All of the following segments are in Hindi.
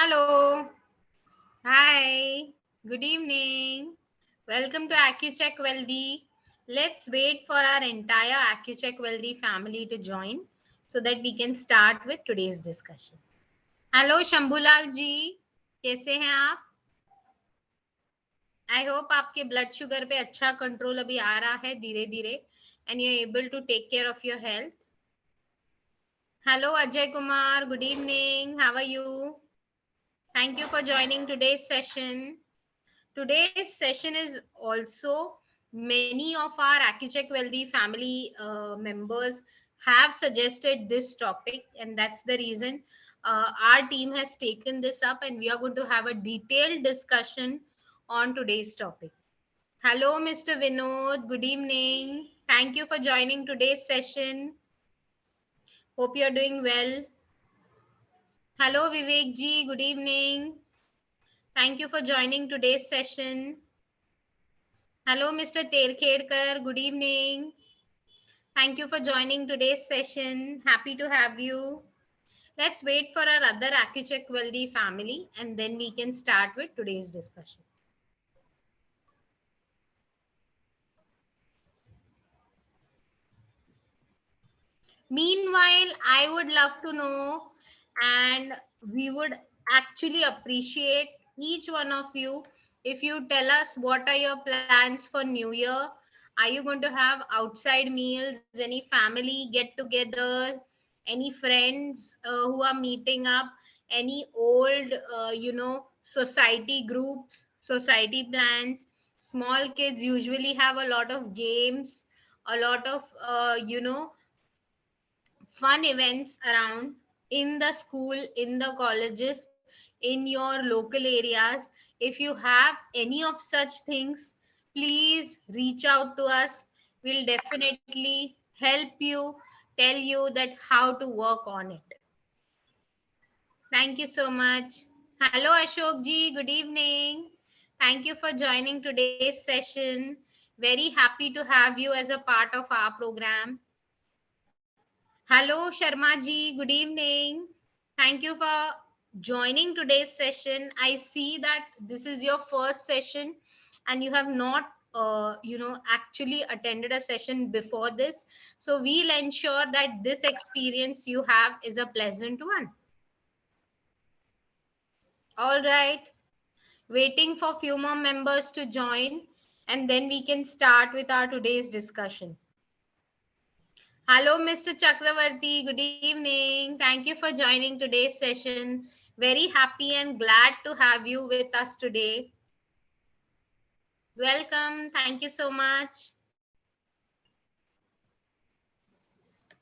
Hello. Hi. Good evening. Welcome to AccuCheck Wealthy. Let's wait for our entire AccuCheck Wealthy family to join so that we can start with today's discussion. Hello Shambulal ji. कैसे हैं आप? I hope आपके blood sugar पे अच्छा control अभी आ रहा है धीरे धीरे and you're able to take care of your health. Hello Ajay Kumar. Good evening. How are you? Thank you for joining today's session. Today's session is also many of our AccuCheck Wealthy family members have suggested this topic, and that's the reason our team has taken this up, and we are going to have a detailed discussion on today's topic. Hello, Mr. Vinod. Good evening. Thank you for joining today's session. Hope you're doing well. Hello, Vivek ji. Good evening. Thank you for joining today's session. Hello, Mr. Terkhedkar. Good evening. Thank you for joining today's session. Happy to have you. Let's wait for our other AccuCheck Wealthy family and then we can start with today's discussion. Meanwhile, I would love to know and we would actually appreciate each one of you if you tell us what are your plans for New Year. Are you going to have outside meals, any family get togethers, any friends who are meeting up, any old, society groups, society plans? Small kids usually have a lot of games, a lot of, fun events around in the school, in the colleges, in your local areas. If you have any of such things, please reach out to us. We'll definitely help you, tell you that how to work on it. Thank you so much. Hello, Ashok ji. Good evening. Thank you for joining today's session. Very happy to have you as a part of our program. Hello, Sharma ji. Good evening. Thank you for joining today's session. I see that this is your first session and you have not, actually attended a session before this. So we'll ensure that this experience you have is a pleasant one. All right. Waiting for few more members to join and then we can start with our today's discussion. Hello, Mr. Chakravarti. Good evening. Thank you for joining today's session. Very happy and glad to have you with us today. Welcome. Thank you so much.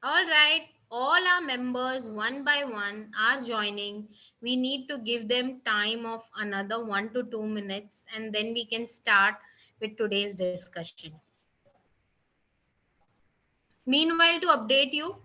All right. All our members, one by one, are joining. We need to give them time of another 1 to 2 minutes and then we can start with today's discussion. Meanwhile, to update you,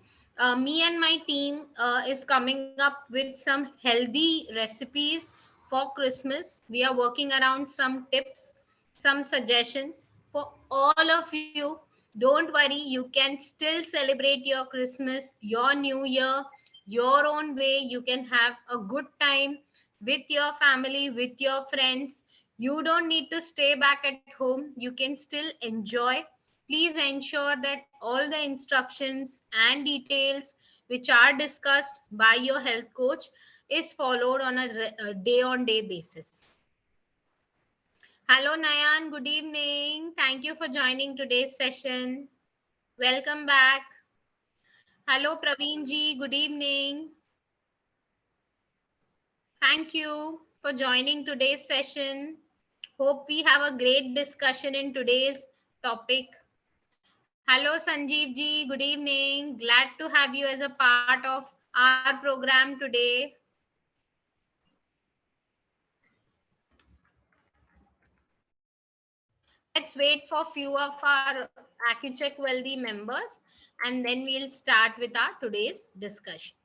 me and my team is coming up with some healthy recipes for Christmas. We are working around some tips, some suggestions for all of you. Don't worry, you can still celebrate your Christmas, your New Year, your own way. You can have a good time with your family, with your friends. You don't need to stay back at home. You can still enjoy. Please ensure that all the instructions and details which are discussed by your health coach is followed on a day on day basis. Hello Nayan, good evening. Thank you for joining today's session. Welcome back. Hello Praveen ji, good evening. Thank you for joining today's session. Hope we have a great discussion in today's topic. Hello Sanjeev ji, good evening. Glad to have you as a part of our program today. Let's wait for few of our AccuCheck Wealthy members and then we'll start with our today's discussion.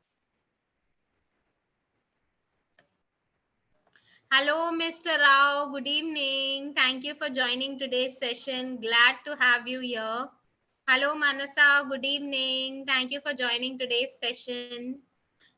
Hello Mr. Rao, good evening. Thank you for joining today's session. Glad to have you here. Hello Manasa, good evening. Thank you for joining today's session.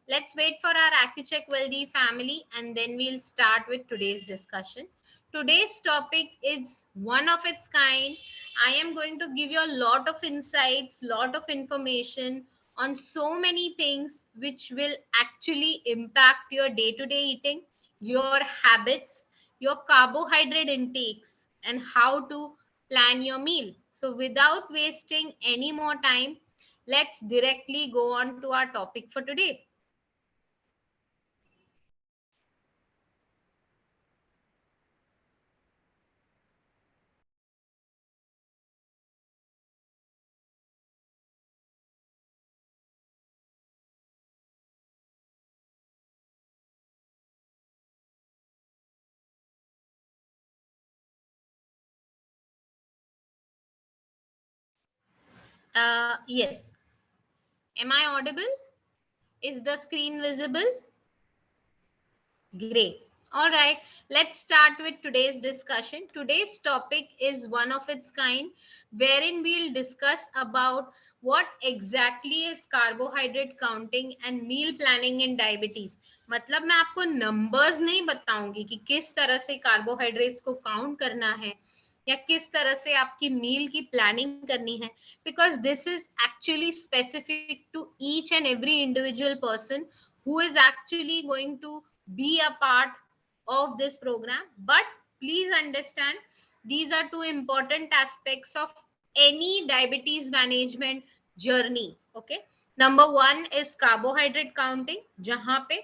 Let's wait for our AccuCheck Wealthy family and then we'll start with today's discussion. Today's topic is one of its kind. I am going to give you a lot of insights, lot of information on so many things which will actually impact your day-to-day eating, your habits, your carbohydrate intakes, and how to plan your meal. So without wasting any more time, let's directly go on to our topic for today. Yes. Am I audible? Is the screen visible? Great. All right. Let's start with today's discussion. Today's topic is one of its kind, wherein we'll discuss about what exactly is carbohydrate counting and meal planning in diabetes. मतलब मैं आपको numbers नहीं बताऊंगी कि किस तरह से carbohydrates को count करना है या किस तरह से आपकी मील की प्लानिंग करनी है, because this is actually specific to each and every individual person who is actually going to be a part of this program. But please understand, these are two important aspects of any diabetes management journey. Okay, number one is carbohydrate counting, जहां पे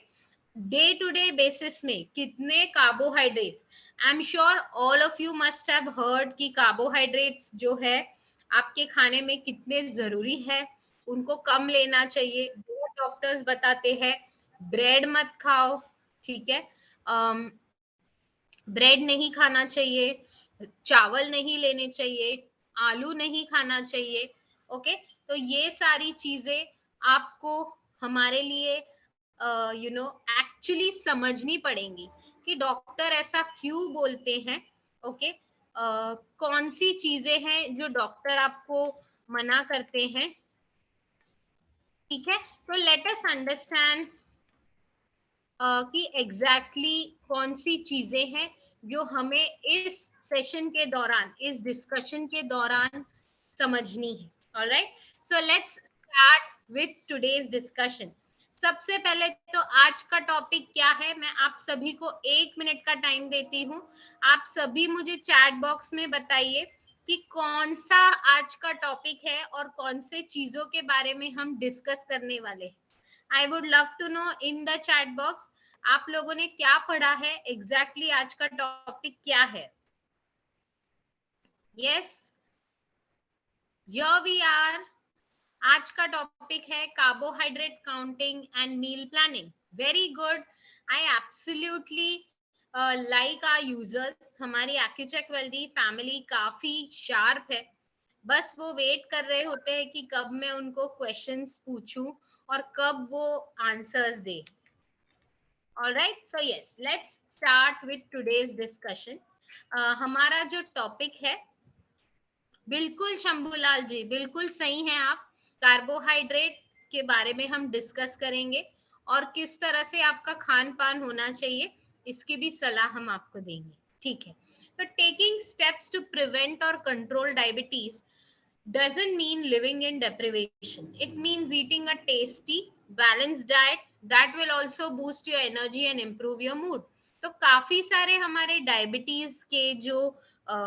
डे टू डे बेसिस में कितने carbohydrates, I am sure all of you must have heard कि कार्बोहाइड्रेट्स जो है आपके खाने में कितने जरूरी है, उनको कम लेना चाहिए। बहुत डॉक्टर्स बताते हैं ब्रेड मत खाओ, ठीक है, ब्रेड नहीं खाना चाहिए, चावल नहीं लेने चाहिए, आलू नहीं खाना चाहिए। ओके, तो ये सारी चीजें आपको हमारे लिए एक्चुअली समझनी पड़ेंगी कि डॉक्टर ऐसा क्यों बोलते हैं। ओके, कौन सी चीजें हैं जो डॉक्टर आपको मना करते हैं। ठीक है, तो लेट अस अंडरस्टैंड कि एग्जैक्टली कौन सी चीजें हैं जो हमें इस सेशन के दौरान, इस डिस्कशन के दौरान समझनी है। Alright, so let's start with today's discussion. सबसे पहले तो आज का टॉपिक क्या है, मैं आप सभी को 1 मिनट का टाइम देती हूँ। आप सभी मुझे चैट बॉक्स में बताइए कि कौन सा आज का टॉपिक है और कौन से चीजों के बारे में हम डिस्कस करने वाले हैं। I would love to know in the chat box आप लोगों ने क्या पढ़ा है, एग्जैक्टली आज का टॉपिक क्या है। Yes, here we are. आज का टॉपिक है carbohydrate counting and meal planning. Very good, I absolutely like our users. हमारी एक्यूचेक वेल्दी फैमिली काफी शार्प है, बस वो वेट कर रहे होते हैं कि कब मैं उनको क्वेश्चंस पूछूं और कब वो answers they. All right, so yes, let's start with today's discussion. हमारा जो टॉपिक है, बिल्कुल शंभूलाल जी बिल्कुल सही हैं आप। कार्बोहाइड्रेट के बारे में हम डिस्कस करेंगे और किस तरह से आपका खान पान होना चाहिए, इसकी भी सलाह हम आपको देंगे। ठीक है, तो टेकिंग स्टेप्स टू प्रिवेंट और control diabetes doesn't mean living in deprivation. It means eating a tasty, balanced diet that will also boost your energy and improve your mood. तो काफी सारे हमारे डायबिटीज के जो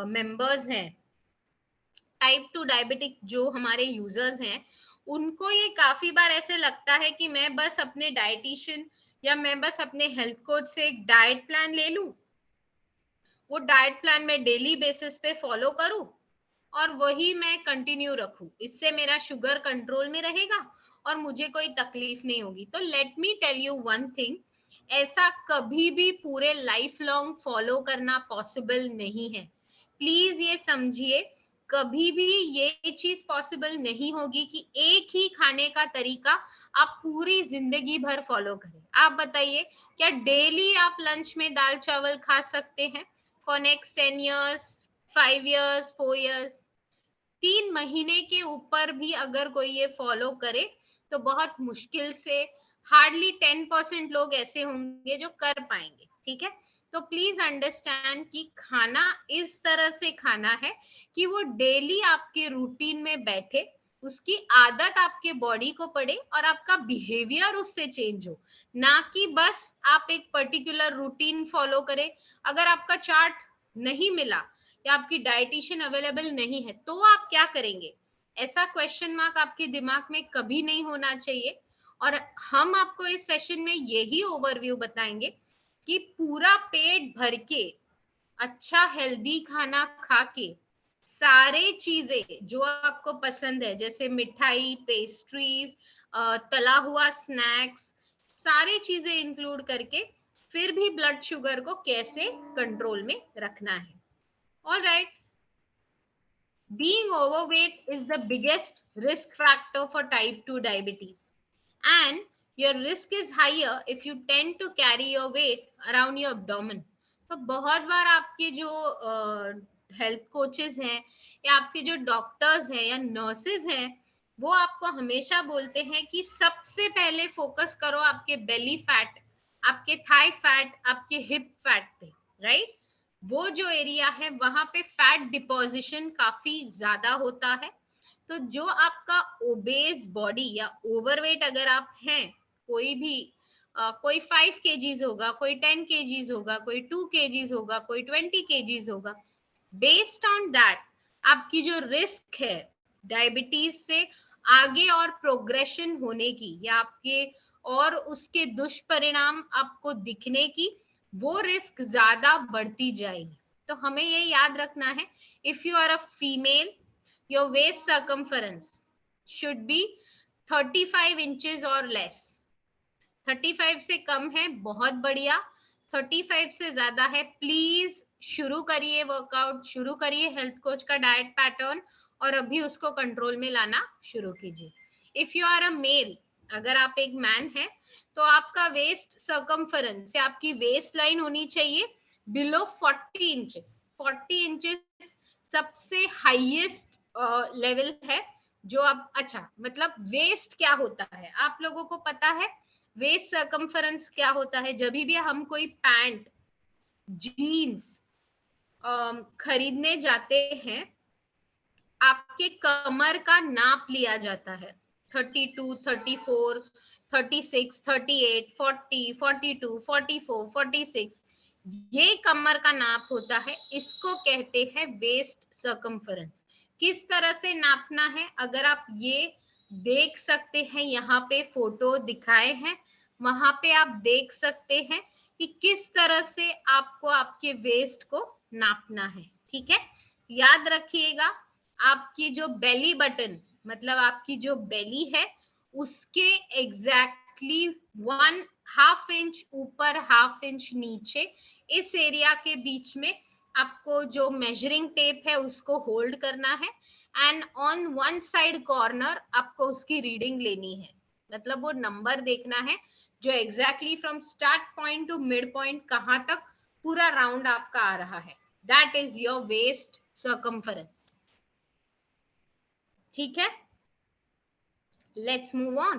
मेंबर्स हैं, टाइप 2 डायबिटिक जो हमारे यूजर्स हैं, उनको ये काफी बार ऐसे लगता है कि मैं बस अपने डाइटिशियन या मैं बस अपने हेल्थ कोच से एक डाइट प्लान ले लूं, वो डाइट प्लान में डेली बेसिस पे फॉलो करूं और वही मैं कंटिन्यू रखूं, इससे मेरा शुगर कंट्रोल में रहेगा और मुझे कोई तकलीफ नहीं होगी। तो let me tell you one thing, ऐसा कभी भी पूरे लाइफ लॉन्ग फॉलो करना पॉसिबल नहीं है। प्लीज ये समझिए, कभी भी ये चीज पॉसिबल नहीं होगी कि एक ही खाने का तरीका आप पूरी जिंदगी भर फॉलो करें। आप बताइए, क्या डेली आप लंच में दाल चावल खा सकते हैं for next 10 years, 5 years, 4 years? 3 महीने के ऊपर भी अगर कोई ये फॉलो करे तो बहुत मुश्किल से हार्डली 10% लोग ऐसे होंगे जो कर पाएंगे, ठीक है। तो प्लीज अंडरस्टैंड कि खाना इस तरह से खाना है कि वो डेली आपके रूटीन में बैठे, उसकी आदत आपके बॉडी को पड़े और आपका बिहेवियर उससे चेंज हो, ना कि बस आप एक पर्टिकुलर रूटीन फॉलो करें। अगर आपका चार्ट नहीं मिला या आपकी डाइटिशियन अवेलेबल नहीं है तो आप क्या करेंगे, ऐसा क्वेश्चन मार्क आपके दिमाग में कभी नहीं होना चाहिए। और हम आपको इस सेशन में यही ओवरव्यू बताएंगे कि पूरा पेट भर के अच्छा हेल्दी खाना खा के सारे चीजें जो आपको पसंद है, जैसे मिठाई, पेस्ट्रीज, तला हुआ स्नैक्स, सारी चीजें इंक्लूड करके फिर भी ब्लड शुगर को कैसे कंट्रोल में रखना है। All right, being overweight is the biggest risk factor for type 2 diabetes, and your risk is higher if you tend to carry your weight around your abdomen. तो बहुत बार आपके जो हेल्थ कोचेस हैं या आपके जो डॉक्टर्स हैं या नर्सेज हैं, वो आपको हमेशा बोलते हैं कि सबसे पहले फोकस करो आपके बेली फैट, आपके थाई फैट, आपके हिप फैट पे, राइट। वो जो एरिया है वहां पे फैट डिपोजिशन काफी ज्यादा होता है। तो जो आपका ओबेस बॉडी या ओवरवेट अगर आप हैं, कोई भी कोई 5 kgs होगा, कोई 10 kgs होगा, कोई 2 kgs होगा, कोई 20 kgs होगा, बेस्ड ऑन दैट आपकी जो रिस्क है डायबिटीज से आगे और प्रोग्रेशन होने की या आपके और उसके दुष्परिणाम आपको दिखने की, वो रिस्क ज्यादा बढ़ती जाएगी। तो हमें ये याद रखना है, if you are a female, your waist circumference should be 35 inches और लेस। 35 से कम है बहुत बढ़िया, 35 से ज्यादा है प्लीज शुरू करिए वर्कआउट, शुरू करिए हेल्थ कोच का डाइट पैटर्न और अभी उसको कंट्रोल में लाना शुरू कीजिए। If you are a male, अगर आप एक मैन है तो आपका वेस्ट सर्कमफरेंस या आपकी वेस्ट लाइन होनी चाहिए बिलो 40 इंचेस। 40 इंचेस सबसे हाईएस्ट लेवल है जो आप, अच्छा मतलब वेस्ट क्या होता है आप लोगों को पता है? वेस्ट सर्कमफरेंस क्या होता है? जब भी हम कोई पैंट, जीन्स खरीदने जाते हैं, आपके कमर का नाप लिया जाता है, 32, 34, 36, 38, 40, 42, 44, 46, ये कमर का नाप होता है, इसको कहते हैं वेस्ट सर्कमफरेंस। किस तरह से नापना है अगर आप ये देख सकते हैं, यहाँ पे फोटो दिखाए हैं, वहां पे आप देख सकते हैं कि किस तरह से आपको आपके वेस्ट को नापना है, ठीक है। याद रखिएगा, आपकी जो बेली बटन मतलब आपकी जो बेली है उसके एग्जैक्टली 1/2 इंच ऊपर 1/2 इंच नीचे इस एरिया के बीच में आपको जो मेजरिंग टेप है उसको होल्ड करना है, and on one side corner आपको उसकी रीडिंग लेनी है, मतलब वो नंबर देखना है जो exactly from start point to mid point कहां तक पूरा राउंड आपका आ रहा है, that is your waist circumference, ठीक है। Let's move on,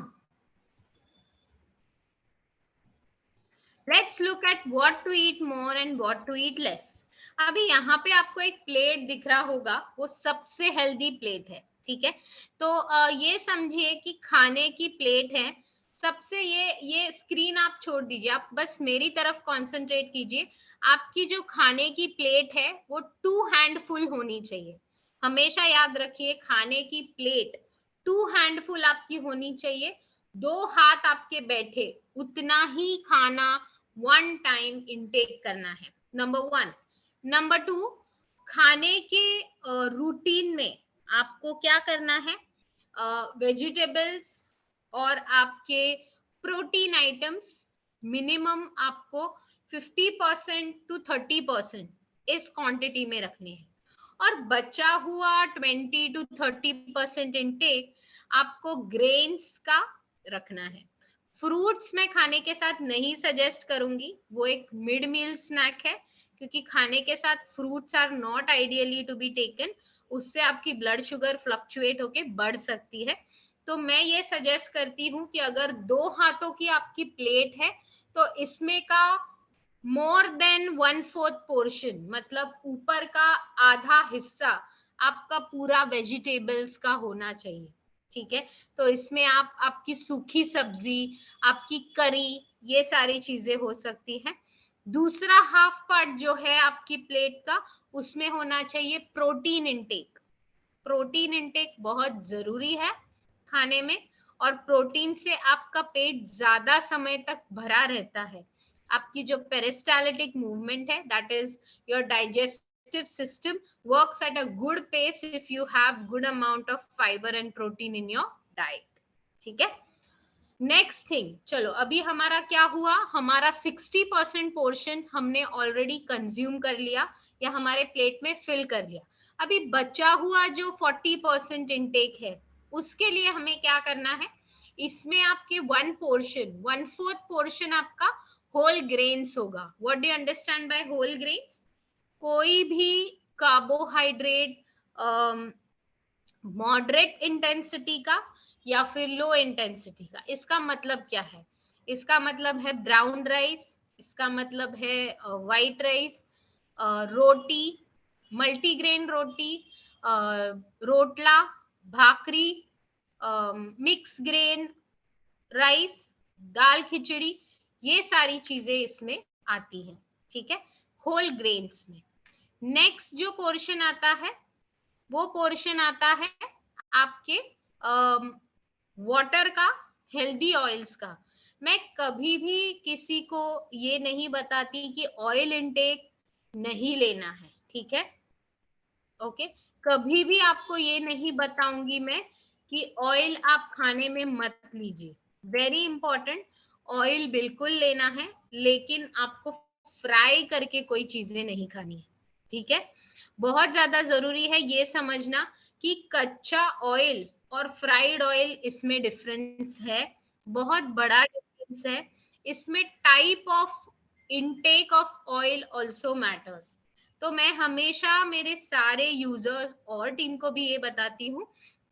let's look at what to eat more and what to eat less. अभी यहाँ पे आपको एक प्लेट दिख रहा होगा, वो सबसे हेल्दी प्लेट है, ठीक है। तो ये समझिए कि खाने की प्लेट है सबसे, ये स्क्रीन आप छोड़ दीजिए, आप बस मेरी तरफ कंसंट्रेट कीजिए। आपकी जो खाने की प्लेट है वो 2 हैंडफुल होनी चाहिए, हमेशा याद रखिए खाने की प्लेट 2 हैंडफुल आपकी होनी चाहिए। 2 हाथ आपके बैठे उतना ही खाना वन टाइम इनटेक करना है, नंबर 1। नंबर 2, खाने के रूटीन में आपको क्या करना है, वेजिटेबल्स और आपके प्रोटीन आइटम्स मिनिमम आपको 50% टू 30% इस क्वांटिटी में रखने हैं, और बचा हुआ 20 टू 30% इनटेक आपको ग्रेन्स का रखना है। फ्रूट्स मैं खाने के साथ नहीं सजेस्ट करूंगी, वो एक मिड मील स्नैक है, क्योंकि खाने के साथ fruits are not ideally to be taken, उससे आपकी ब्लड शुगर फ्लक्चुएट होके बढ़ सकती है। तो मैं ये सजेस्ट करती हूँ कि अगर 2 हाथों की आपकी प्लेट है तो इसमें का मोर देन 1/4 पोर्शन, मतलब ऊपर का आधा हिस्सा आपका पूरा वेजिटेबल्स का होना चाहिए, ठीक है। तो इसमें आप आपकी सूखी सब्जी, आपकी करी, ये सारी चीजें हो सकती है। दूसरा हाफ पार्ट जो है आपकी प्लेट का, उसमें होना चाहिए प्रोटीन इंटेक। प्रोटीन इंटेक बहुत जरूरी है खाने में, और प्रोटीन से आपका पेट ज्यादा समय तक भरा रहता है। आपकी जो पेरिस्टाल्टिक मूवमेंट है, that is your digestive system, works at a good pace if you have good amount of fibre and protein in your diet, ठीक है। नेक्स्ट थिंग, चलो अभी हमारा क्या हुआ, हमारा 60% पोर्शन हमने ऑलरेडी कंज्यूम कर लिया या हमारे प्लेट में फिल कर लिया। अभी बचा हुआ जो 40% इनटेक है, उसके लिए हमें क्या करना है, इसमें आपके 1/4 पोर्शन आपका होल ग्रेन्स होगा। What do you understand by whole grains? कोई भी कार्बोहाइड्रेट मॉडरेट इंटेंसिटी का या फिर लो इंटेंसिटी का। इसका मतलब क्या है? इसका मतलब है ब्राउन राइस, इसका मतलब है व्हाइट राइस, रोटी, मल्टीग्रेन रोटी, रोटला, भाकरी, मिक्स ग्रेन राइस, दाल खिचड़ी, ये सारी चीजें इसमें आती हैं, ठीक है, होल ग्रेन्स में। नेक्स्ट जो पोर्शन आता है, वो पोर्शन आता है आपके वाटर का, हेल्दी ऑयल्स का। मैं कभी भी किसी को ये नहीं बताती कि ऑयल इनटेक नहीं लेना है, ठीक है, ओके। कभी भी आपको ये नहीं बताऊंगी मैं कि ऑयल आप खाने में मत लीजिए। वेरी इंपॉर्टेंट, ऑयल बिल्कुल लेना है, लेकिन आपको फ्राई करके कोई चीजें नहीं खानी है, ठीक है। बहुत ज्यादा जरूरी है ये समझना कि कच्चा ऑयल और फ्राइड ऑयल, इसमें डिफरेंस है, बहुत बड़ा डिफरेंस है। इसमें type of intake of oil also matters. तो मैं हमेशा मेरे सारे यूजर्स और टीम को भी ये बताती हूँ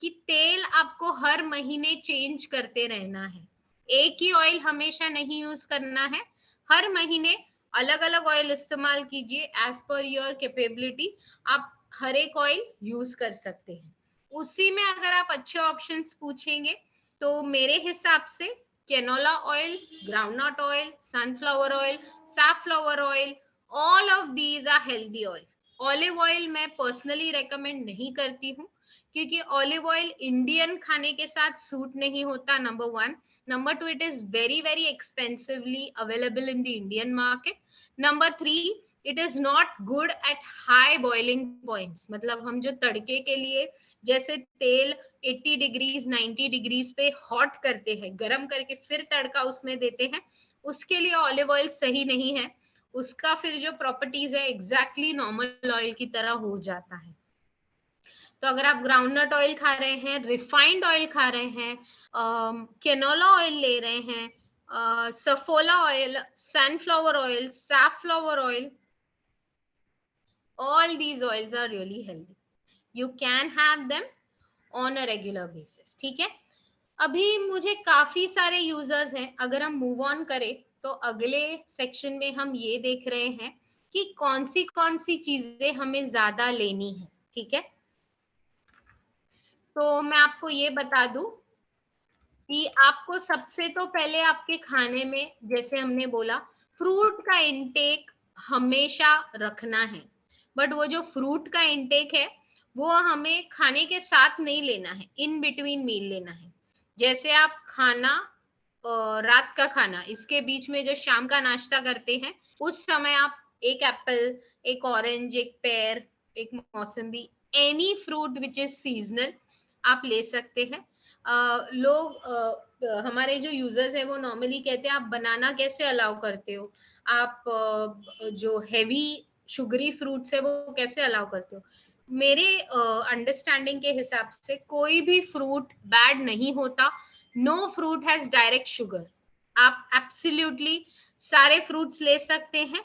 कि तेल आपको हर महीने चेंज करते रहना है। एक ही ऑयल हमेशा नहीं यूज करना है, हर महीने अलग अलग ऑयल इस्तेमाल कीजिए एज पर योर कैपेबिलिटी। आप हर एक ऑयल यूज कर सकते हैं। उसी में अगर आप अच्छे ऑप्शंस पूछेंगे तो मेरे हिसाब से canola oil, groundnut oil, sunflower oil, safflower oil, all of these are healthy oils. Olive oil मैं पर्सनली रेकमेंड नहीं करती हूँ, क्योंकि ऑलिव ऑयल इंडियन खाने के साथ सूट नहीं होता, number 1। Number 2, it is very very expensively available in the Indian market. Number 3, it is not good at high boiling points. मतलब हम जो तड़के के लिए जैसे तेल 80 डिग्रीज 90 डिग्रीज पे हॉट करते हैं, गर्म करके फिर तड़का उसमें देते हैं, उसके लिए ऑलिव ऑयल सही नहीं है। उसका फिर जो प्रॉपर्टीज है एग्जैक्टली नॉर्मल ऑयल की तरह हो जाता है। तो अगर आप ग्राउंडनट ऑयल खा रहे हैं, रिफाइंड ऑयल खा रहे हैं, कैनोला ऑयल ले रहे हैं, Saffola oil, sunflower oil, safflower oil, all these oils are really healthy. You can have them on a regular basis, ठीक है। अभी मुझे काफी सारे यूजर्स हैं, अगर हम मूव ऑन करें तो अगले सेक्शन में हम ये देख रहे हैं कि कौन सी चीजें हमें ज्यादा लेनी है, ठीक है। तो मैं आपको ये बता दूं कि आपको सबसे तो पहले आपके खाने में, जैसे हमने बोला, फ्रूट का इंटेक हमेशा रखना है। बट वो जो फ्रूट का इंटेक है वो हमें खाने के साथ नहीं लेना है, इन बिटवीन मील लेना है। जैसे आप खाना, रात का खाना, इसके बीच में जो शाम का नाश्ता करते हैं, उस समय आप एक एप्पल, एक ऑरेंज, एक पेयर, एक मौसम्बी, any fruit which is seasonal आप ले सकते हैं। लोग हमारे जो यूजर्स है वो नॉर्मली कहते हैं आप बनाना कैसे अलाउ करते हो, आप जो हैवी शुगरी फ्रूट्स है वो कैसे अलाउ करते हो। मेरे अंडरस्टैंडिंग के हिसाब से कोई भी फ्रूट बैड नहीं होता। No fruit has direct sugar. आप एब्सोल्युटली सारे फ्रूट्स ले सकते हैं,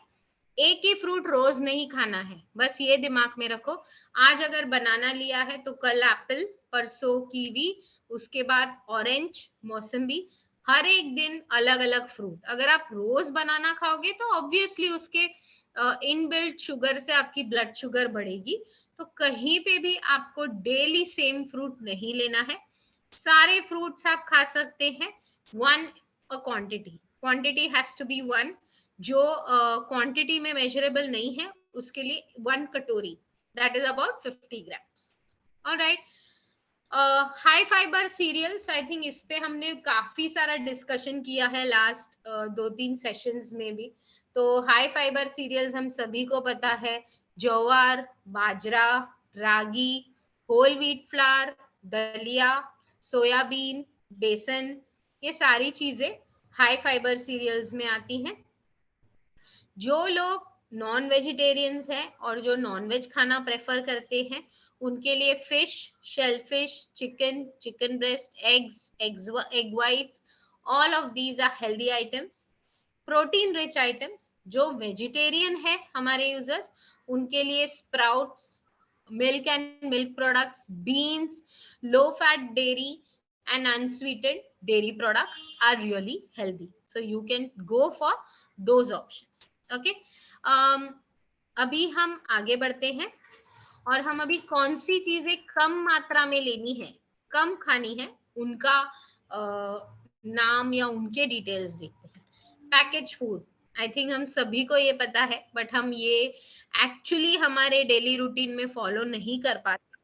एक ही फ्रूट रोज नहीं खाना है, बस ये दिमाग में रखो। आज अगर बनाना लिया है तो कल एप्पल, परसों कीवी, उसके बाद ऑरेंज, मौसम्बी, हर एक दिन अलग अलग फ्रूट। अगर आप रोज बनाना खाओगे तो ऑब्वियसली उसके इनबिल्ट शुगर से आपकी ब्लड शुगर बढ़ेगी। तो कहीं पे भी आपको डेली सेम फ्रूट नहीं लेना है। सारे फ्रूट्स आप खा सकते हैं, one a quantity has to be one. जो क्वांटिटी में मेजरेबल नहीं है उसके लिए 1 कटोरी, that is about 50 grams. Alright, high fibre cereals, I think इस पे हमने काफी सारा डिस्कशन किया है लास्ट 2-3 सेशंस में भी। तो हाई फाइबर सीरियल्स हम सभी को पता है, ज्वार, बाजरा, रागी, होल व्हीट फ्लावर, दलिया, सोयाबीन, बेसन, ये सारी चीजें हाई फाइबर सीरियल्स में आती हैं। जो लोग नॉन वेजिटेरियंस हैं और जो नॉन वेज खाना प्रेफर करते हैं उनके लिए fish, shellfish, chicken, chicken breast, egg whites, all of these are healthy items. Protein rich items, जो वेजिटेरियन है हमारे यूजर्स उनके लिए sprouts, milk and milk products, beans, low fat dairy and unsweetened dairy products are really healthy, so you can go for those options. Okay, अभी हम आगे बढ़ते हैं और हम अभी कौन सी चीजें कम मात्रा में लेनी है, कम खानी है, उनका नाम या उनके डिटेल्स देखते हैं। पैकेज फूड, आई थिंक हम सभी को ये पता है, बट हम ये एक्चुअली हमारे डेली रूटीन में फॉलो नहीं कर पाते।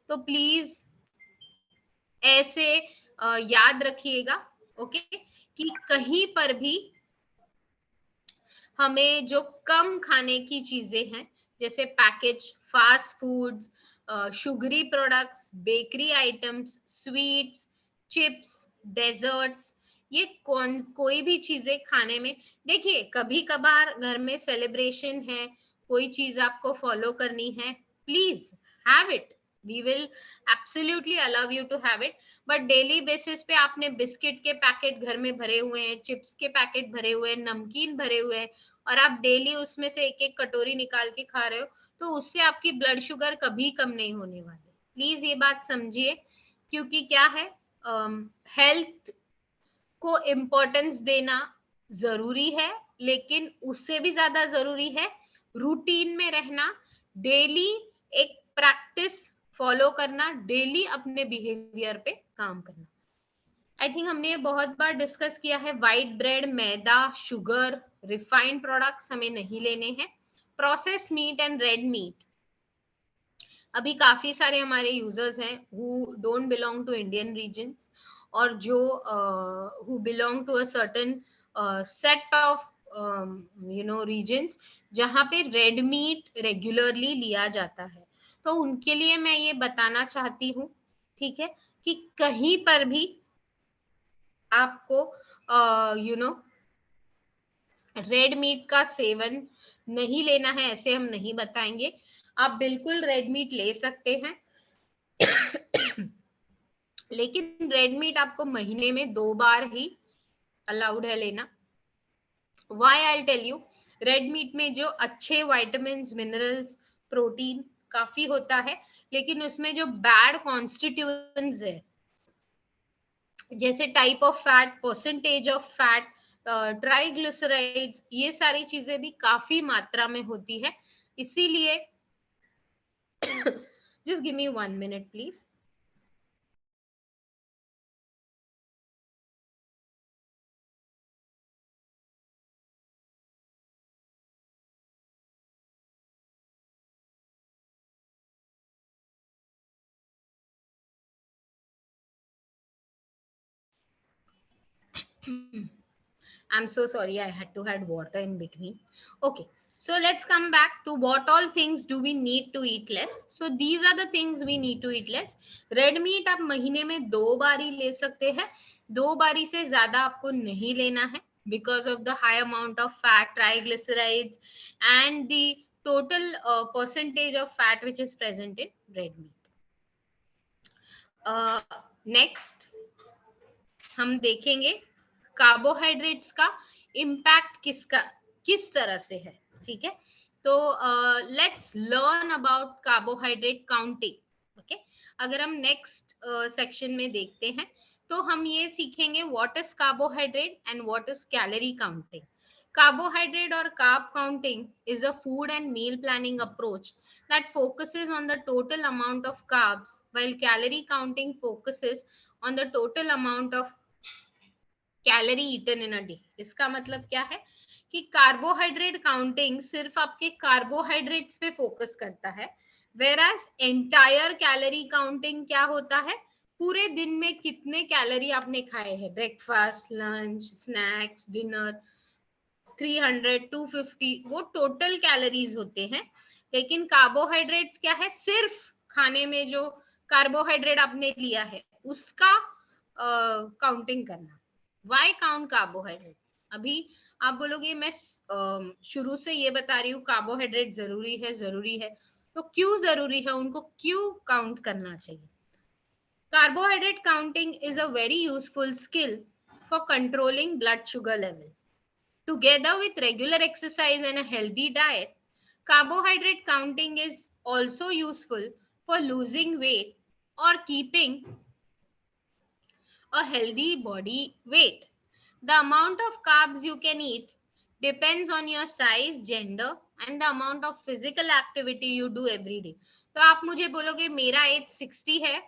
तो प्लीज ऐसे याद रखिएगा, ओके, कि कहीं पर भी हमें जो कम खाने की चीजें हैं जैसे package fast foods, sugary products, bakery items, sweets, chips, desserts, ये कोई भी चीजें खाने में, देखिए कभी कभार घर में सेलिब्रेशन है, कोई चीज आपको फॉलो करनी है, please have it, we will absolutely allow you to have it. But daily basis पे आपने बिस्किट के पैकेट घर में भरे हुए हैं, चिप्स के पैकेट भरे हुए हैं, नमकीन भरे हुए हैं और आप डेली उसमें से एक एक कटोरी निकाल के खा रहे हो, तो उससे आपकी ब्लड शुगर कभी कम नहीं होने वाली। प्लीज ये बात समझिए, क्योंकि क्या है, हेल्थ को इम्पोर्टेंस देना जरूरी है, लेकिन उससे भी ज्यादा जरूरी है रूटीन में रहना, डेली एक प्रैक्टिस फॉलो करना, डेली अपने बिहेवियर पे काम करना। आई थिंक हमने ये बहुत बार डिस्कस किया है, व्हाइट ब्रेड, मैदा, शुगर, रिफाइंड प्रोडक्ट्स हमें नहीं लेने हैं। Process meat and red meat, अभी काफी सारे हमारे यूजर्स हैं who don't belong to Indian regions और जो who belong to a certain set of regions जहाँ पे रेड मीट रेगुलरली लिया जाता है। तो उनके लिए मैं ये बताना चाहती हूँ, ठीक है, कि कहीं पर भी आपको रेड मीट का सेवन नहीं लेना है, ऐसे हम नहीं बताएंगे। आप बिल्कुल रेड मीट ले सकते हैं लेकिन रेड मीट आपको महीने में 2 बार ही अलाउड है लेना। Why I tell you, red meat में जो अच्छे विटामिन, मिनरल्स, प्रोटीन काफी होता है, लेकिन उसमें जो बैड कॉन्स्टिट्यूएंट्स है जैसे type of fat, percentage of fat, triglycerides, ये सारी चीजें भी काफी मात्रा में होती है। इसीलिए just give me 1 minute please. I'm so sorry, I had to had water in between. Okay, so let's come back to what all things do we need to eat less. So these are the things we need to eat less. Red meat आप महीने में 2 बार ही ले सकते हैं, 2 बारी से ज्यादा आपको नहीं लेना है because of the high amount of fat, triglycerides and the total percentage of fat which is present in red meat. Next हम देखेंगे कार्बोहाइड्रेट्स का इम्पैक्ट किस तरह से है, ठीक है। तो let's learn about carbohydrate counting, okay अगर हम नेक्स्ट सेक्शन में देखते हैं तो हम ये सीखेंगे what is carbohydrate and what is calorie counting. Carbohydrate or carb counting is a food and meal planning approach that focuses on the total amount of carbs, while calorie counting focuses on the total amount of calorie eaten in a day. इसका मतलब क्या है कि कार्बोहाइड्रेट काउंटिंग सिर्फ आपके कार्बोहाइड्रेट्स पे फोकस करता है, whereas एंटायर कैलोरी काउंटिंग क्या होता है, पूरे दिन में कितने कैलोरी आपने खाए हैं, ब्रेकफास्ट, लंच, स्नैक्स, डिनर, 300, 250, वो टोटल कैलोरीज होते हैं. लेकिन कार्बोहाइड्रेट्स क्या है, सिर्फ खाने में जो कार्बोहाइड्रेट आपने लिया है उसका काउंटिंग करना. Why count carbohydrate? अभी आप बोलोगे मैं शुरू से ये बता रही हूँ कार्बोहाइड्रेट जरूरी है, तो क्यों जरूरी है, उनको क्यों काउंट करना चाहिए? Carbohydrate counting is a very useful skill for controlling blood sugar level. Together with regular exercise and a healthy diet, carbohydrate counting is also useful for losing weight or keeping a healthy body weight. The amount of carbs you can eat depends on your size, gender and the amount of physical activity you do every day. तो आप मुझे बोलोगे मेरा एज 60 है,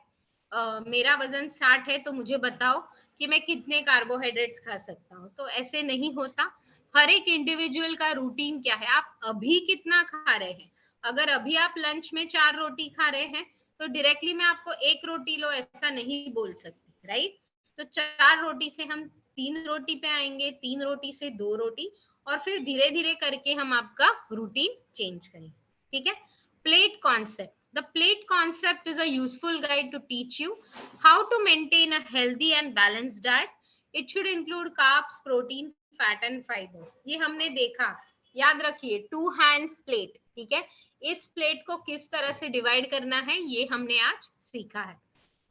मेरा वजन 60 है, तो मुझे बताओ कि मैं कितने कार्बोहाइड्रेट्स खा सकता हूँ. तो ऐसे नहीं होता. हर एक इंडिविजुअल का रूटीन क्या है, आप अभी कितना खा रहे हैं. अगर अभी आप लंच में 4 रोटी खा रहे हैं तो डायरेक्टली मैं आपको 1 रोटी लो ऐसा नहीं बोल सकती, राइट? तो 4 रोटी से हम 3 रोटी पे आएंगे, 3 रोटी से 2 रोटी, और फिर धीरे धीरे करके हम आपका रूटीन चेंज करेंगे. ठीक है. Plate concept. The plate concept is a useful guide to teach you how to maintain a healthy and balanced diet. It should include carbs, protein, fat and fiber. ये हमने देखा, याद रखिए, 2 hands plate. ठीक है. इस प्लेट को किस तरह से डिवाइड करना है ये हमने आज सीखा है.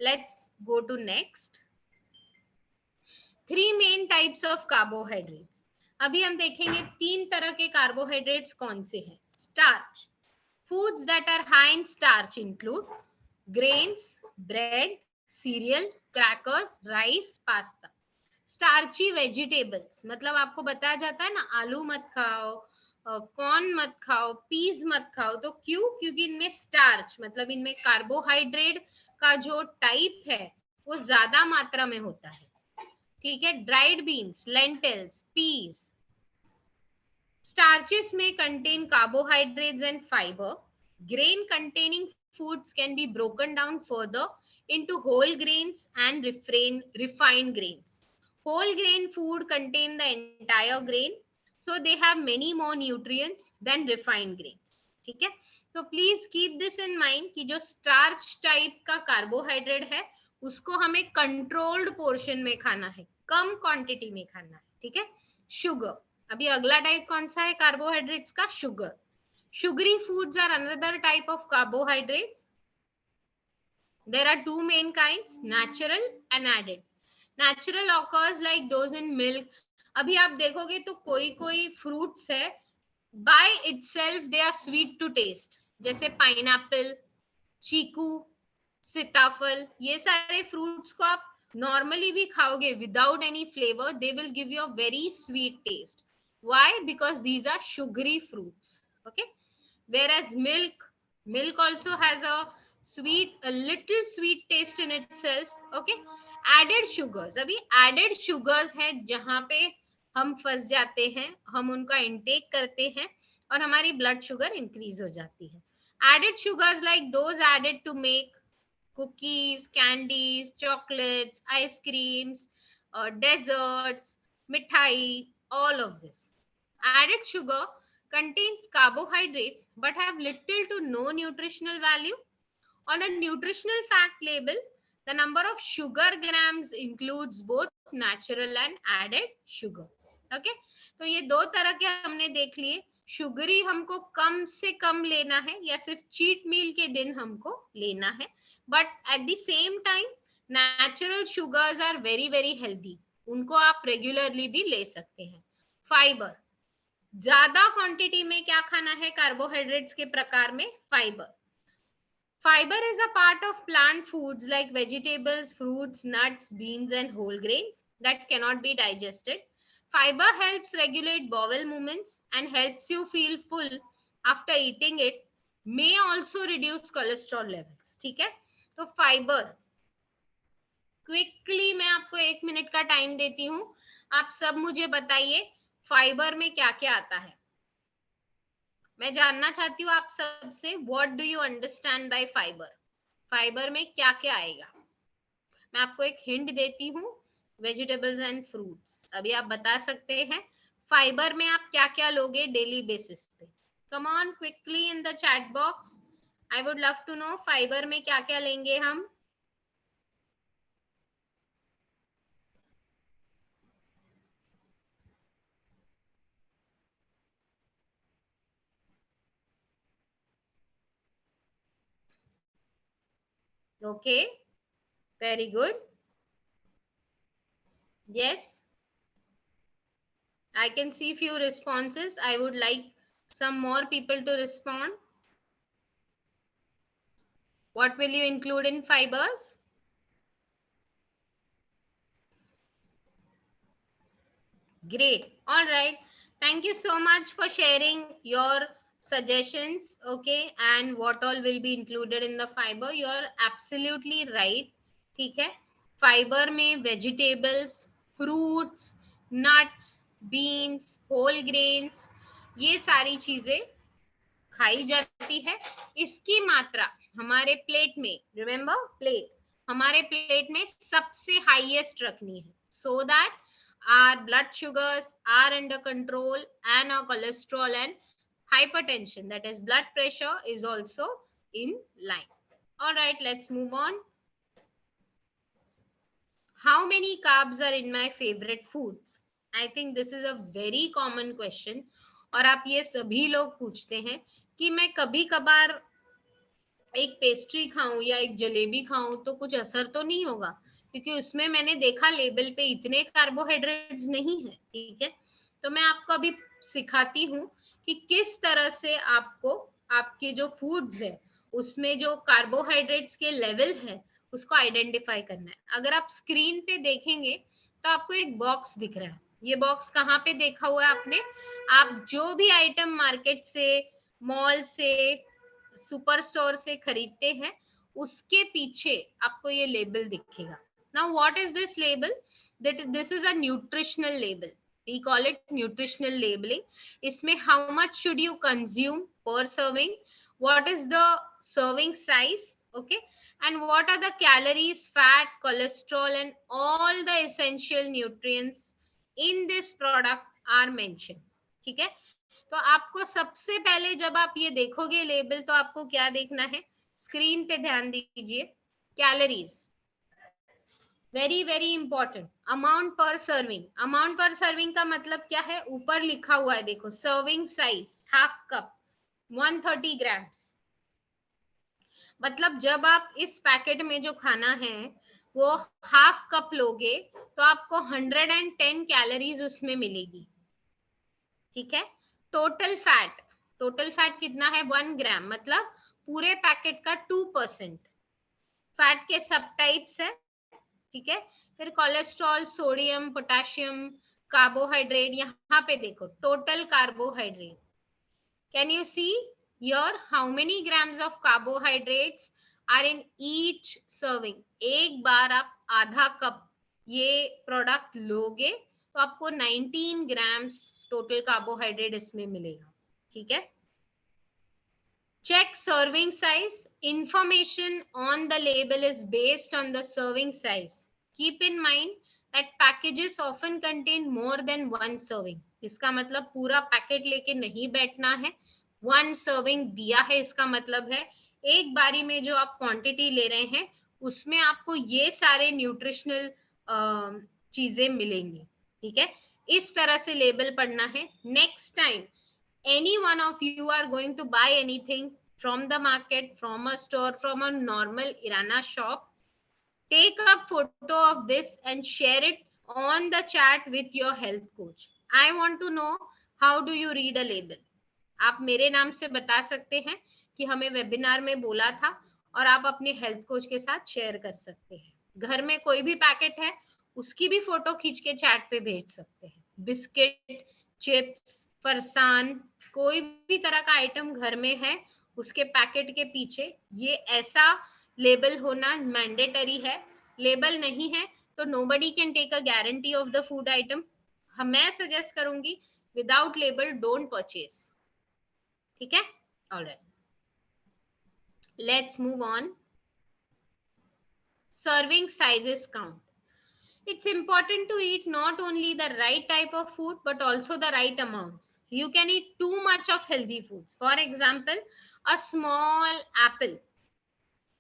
Let's go to next. 3 main types of carbohydrates. अभी हम देखेंगे 3 तरह के कार्बोहाइड्रेट्स कौन से हैं. Starch. Foods that are high in starch include grains, bread, cereal, crackers, rice, pasta. Starchy vegetables मतलब आपको बताया जाता है ना, आलू मत खाओ, कॉर्न मत खाओ, पीज मत खाओ. तो क्यों? क्योंकि इनमें स्टार्च मतलब इनमें कार्बोहाइड्रेट का जो टाइप है वो ज्यादा मात्रा में होता है. ठीक है. Dried beans, lentils, peas. Starches may contain carbohydrates and fiber. Grain containing foods can be broken down further into whole grains and refined grains. Whole grain food contain the entire grain, so they have many more nutrients than refined grains. ठीक है. तो please keep this in mind कि जो स्टार्च टाइप का कार्बोहाइड्रेट है उसको हमें कंट्रोल्ड पोर्शन में खाना है, कम क्वांटिटी में खाना है. ठीक है. शुगर. अभी अगला टाइप कौन सा है कार्बोहाइड्रेट्स का? Sugar. Sugary foods are another type of carbohydrates. There are 2 main kinds, natural and added. Natural occurs like those in milk. अभी आप देखोगे तो कोई कोई फ्रूट्स है, by itself they are sweet to taste, जैसे पाइनएप्पल, चीकू, सीताफल. ये सारे फ्रूट्स को आप नॉर्मली भी खाओगे without any flavour, they will give you a very sweet taste. Why? Because these are sugary fruits. Okay. Whereas milk also has a little sweet taste in itself. Okay. Added sugars. अभी added sugars है जहां पे हम फंस जाते हैं, हम उनका इंटेक करते हैं और हमारी ब्लड शुगर इंक्रीज हो जाती है. Added sugars like those added to make cookies, candies, chocolates, ice creams, desserts, mithai, all of this. Added sugar contains carbohydrates but have little to no nutritional value. On a nutritional fact label, the number of sugar grams includes both natural and added sugar. Okay? तो ये दो तरह के हमने देख लिए. शुगरी हमको कम से कम लेना है या सिर्फ चीट मील के दिन हमको लेना है, but at the same time natural sugars are very very healthy, उनको आप रेगुलरली भी ले सकते हैं. फाइबर. ज्यादा क्वांटिटी में क्या खाना है कार्बोहाइड्रेट्स के प्रकार में? Fibre. Fiber is a part of plant foods like vegetables, fruits, nuts, beans, and whole grains that cannot be digested. Fiber helps regulate bowel movements and helps you feel full after eating it. May also reduce cholesterol levels. ठीक है? तो फाइबर क्विकली मैं आपको 1 मिनट का टाइम देती हूँ. आप सब मुझे बताइए फाइबर में क्या क्या आता है. मैं जानना चाहती हूँ आप सबसे, what do you understand bye fibre. Fibre में क्या क्या आएगा. मैं आपको एक हिंट देती हूँ, वेजिटेबल्स एंड फ्रूट्स. अभी आप बता सकते हैं फाइबर में आप क्या क्या लोगे डेली बेसिस पे. Come on quickly in the chat box. I would love to know fibre में क्या क्या लेंगे हम. Okay, very good. Yes, I can see few responses. I would like some more people to respond. What will you include in fibers? Great. All right. Thank you so much for sharing your suggestions. Okay. And what all will be included in the fiber. You're absolutely right. ठीक है. Fiber में vegetables, fruits, nuts, beans, whole grains, ये सारी चीजें खाई जाती है. इसकी मात्रा हमारे प्लेट में, रिमेम्बर प्लेट, हमारे प्लेट में सबसे हाईएस्ट रखनी है, so that our blood sugars are under control and our cholesterol and hypertension, that is blood pressure, is also in line. All right, let's move on. How many carbs are in my favorite foods? I think this is a very common question. और आप ये सभी लोग पूछते हैं कि मैं कभी कभार एक पेस्ट्री खाऊं या एक जलेबी खाऊं तो कुछ असर तो नहीं होगा, क्योंकि उसमें मैंने देखा लेबल पे इतने कार्बोहाइड्रेट्स नहीं है. ठीक है, तो मैं आपको अभी सिखाती हूँ कि किस तरह से आपको आपके जो फूड्स है उसमें जो कार्बोहाइड्रेट्स के लेवल है उसको आइडेंटिफाई करना है. अगर आप स्क्रीन पे देखेंगे तो आपको एक बॉक्स दिख रहा है. ये बॉक्स कहाँ पे देखा हुआ है आपने. आप जो भी आइटम मार्केट से, मॉल से, सुपर स्टोर से खरीदते हैं उसके पीछे आपको ये लेबल दिखेगा. Now what is this label. That this is a nutritional label. We call it nutritional labeling. इसमें how much should you consume per serving, what is the serving size, okay, and what are the calories, fat, cholesterol and all the essential nutrients in this product are mentioned. ठीक है, तो आपको सबसे पहले जब आप ये देखोगे लेबल तो आपको क्या देखना है, स्क्रीन पे ध्यान दीजिए. Calories, very very important. Amount पर सर्विंग, अमाउंट पर सर्विंग का मतलब क्या है, ऊपर लिखा हुआ है देखो, serving size half cup 130 grams. मतलब जब आप इस पैकेट में जो खाना है वो हाफ कप लोगे तो आपको 110 कैलोरीज उसमें मिलेगी. ठीक है. टोटल फैट, टोटल फैट कितना है 1 ग्राम, मतलब पूरे पैकेट का 2%. फैट के सब टाइप्स है. ठीक है. फिर कोलेस्ट्रॉल, सोडियम, पोटेशियम, कार्बोहाइड्रेट. यहाँ पे देखो total carbohydrate. Can you see here how many grams of carbohydrates are in each serving. एक बार आप आधा कप ये प्रोडक्ट लोगे तो आपको 19 ग्राम्स टोटल कार्बोहाइड्रेट इसमें मिलेगा. ठीक है. Check serving size. Information on the label is based on the serving size. Keep in mind that packages often contain more than one serving. इसका मतलब पूरा पैकेट लेके नहीं बैठना है. वन सर्विंग दिया है इसका मतलब है एक बारी में जो आप क्वांटिटी ले रहे हैं उसमें आपको ये सारे न्यूट्रिशनल चीजें मिलेंगी. ठीक है, इस तरह से लेबल पढ़ना है. Next time any one of you are going to buy anything from the market, from a store, from a normal Irana shop, take a photo of this and share it on the chat with your health coach. I want to know how do you read a label. आप मेरे नाम से बता सकते हैं कि हमें वेबिनार में बोला था और आप अपने हेल्थ कोच के साथ शेयर कर सकते हैं। घर में कोई भी पैकेट है उसकी भी फोटो खींच के चैट पे भेज सकते हैं। बिस्किट, चिप्स, फरसान, कोई भी तरह का आइटम घर में है उसके पैकेट के पीछे ये ऐसा लेबल होना मैंडेटरी है। लेबल नहीं है तो nobody can take a guarantee of the food item. मैं सजेस्ट करूंगी विदाउट लेबल डोंट परचेज। ठीक है, alright, let's move on. Serving sizes count. It's important to eat not only the right type of food but also the right amounts. You can eat too much of healthy foods. For example, a small apple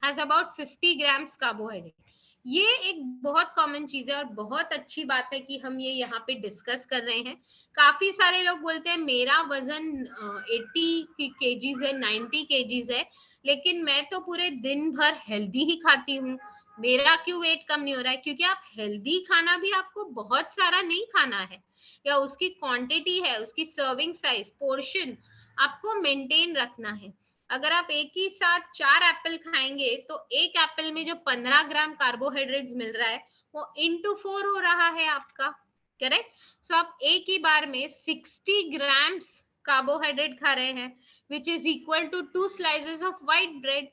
has about 50 grams carbohydrate. ये एक बहुत कॉमन चीज है और बहुत अच्छी बात है कि हम ये यहाँ पे डिस्कस कर रहे हैं। काफी सारे लोग बोलते हैं मेरा वजन 80 केजीज है, 90 केजीज है, लेकिन मैं तो पूरे दिन भर हेल्दी ही खाती हूँ, मेरा क्यों वेट कम नहीं हो रहा है? क्योंकि आप हेल्दी खाना भी आपको बहुत सारा नहीं खाना है, या उसकी क्वांटिटी है, उसकी सर्विंग साइज, पोर्शन आपको मेंटेन रखना है। अगर आप एक ही साथ 4 एप्पल खाएंगे तो एक एप्पल में जो 15 ग्राम कार्बोहाइड्रेट्स मिल रहा है वो इंटू 4 हो रहा है आपका, करेक्ट? सो आप एक ही बार में 60 ग्राम्स कार्बोहाइड्रेट खा रहे हैं, which is equal to 2 slices of white bread.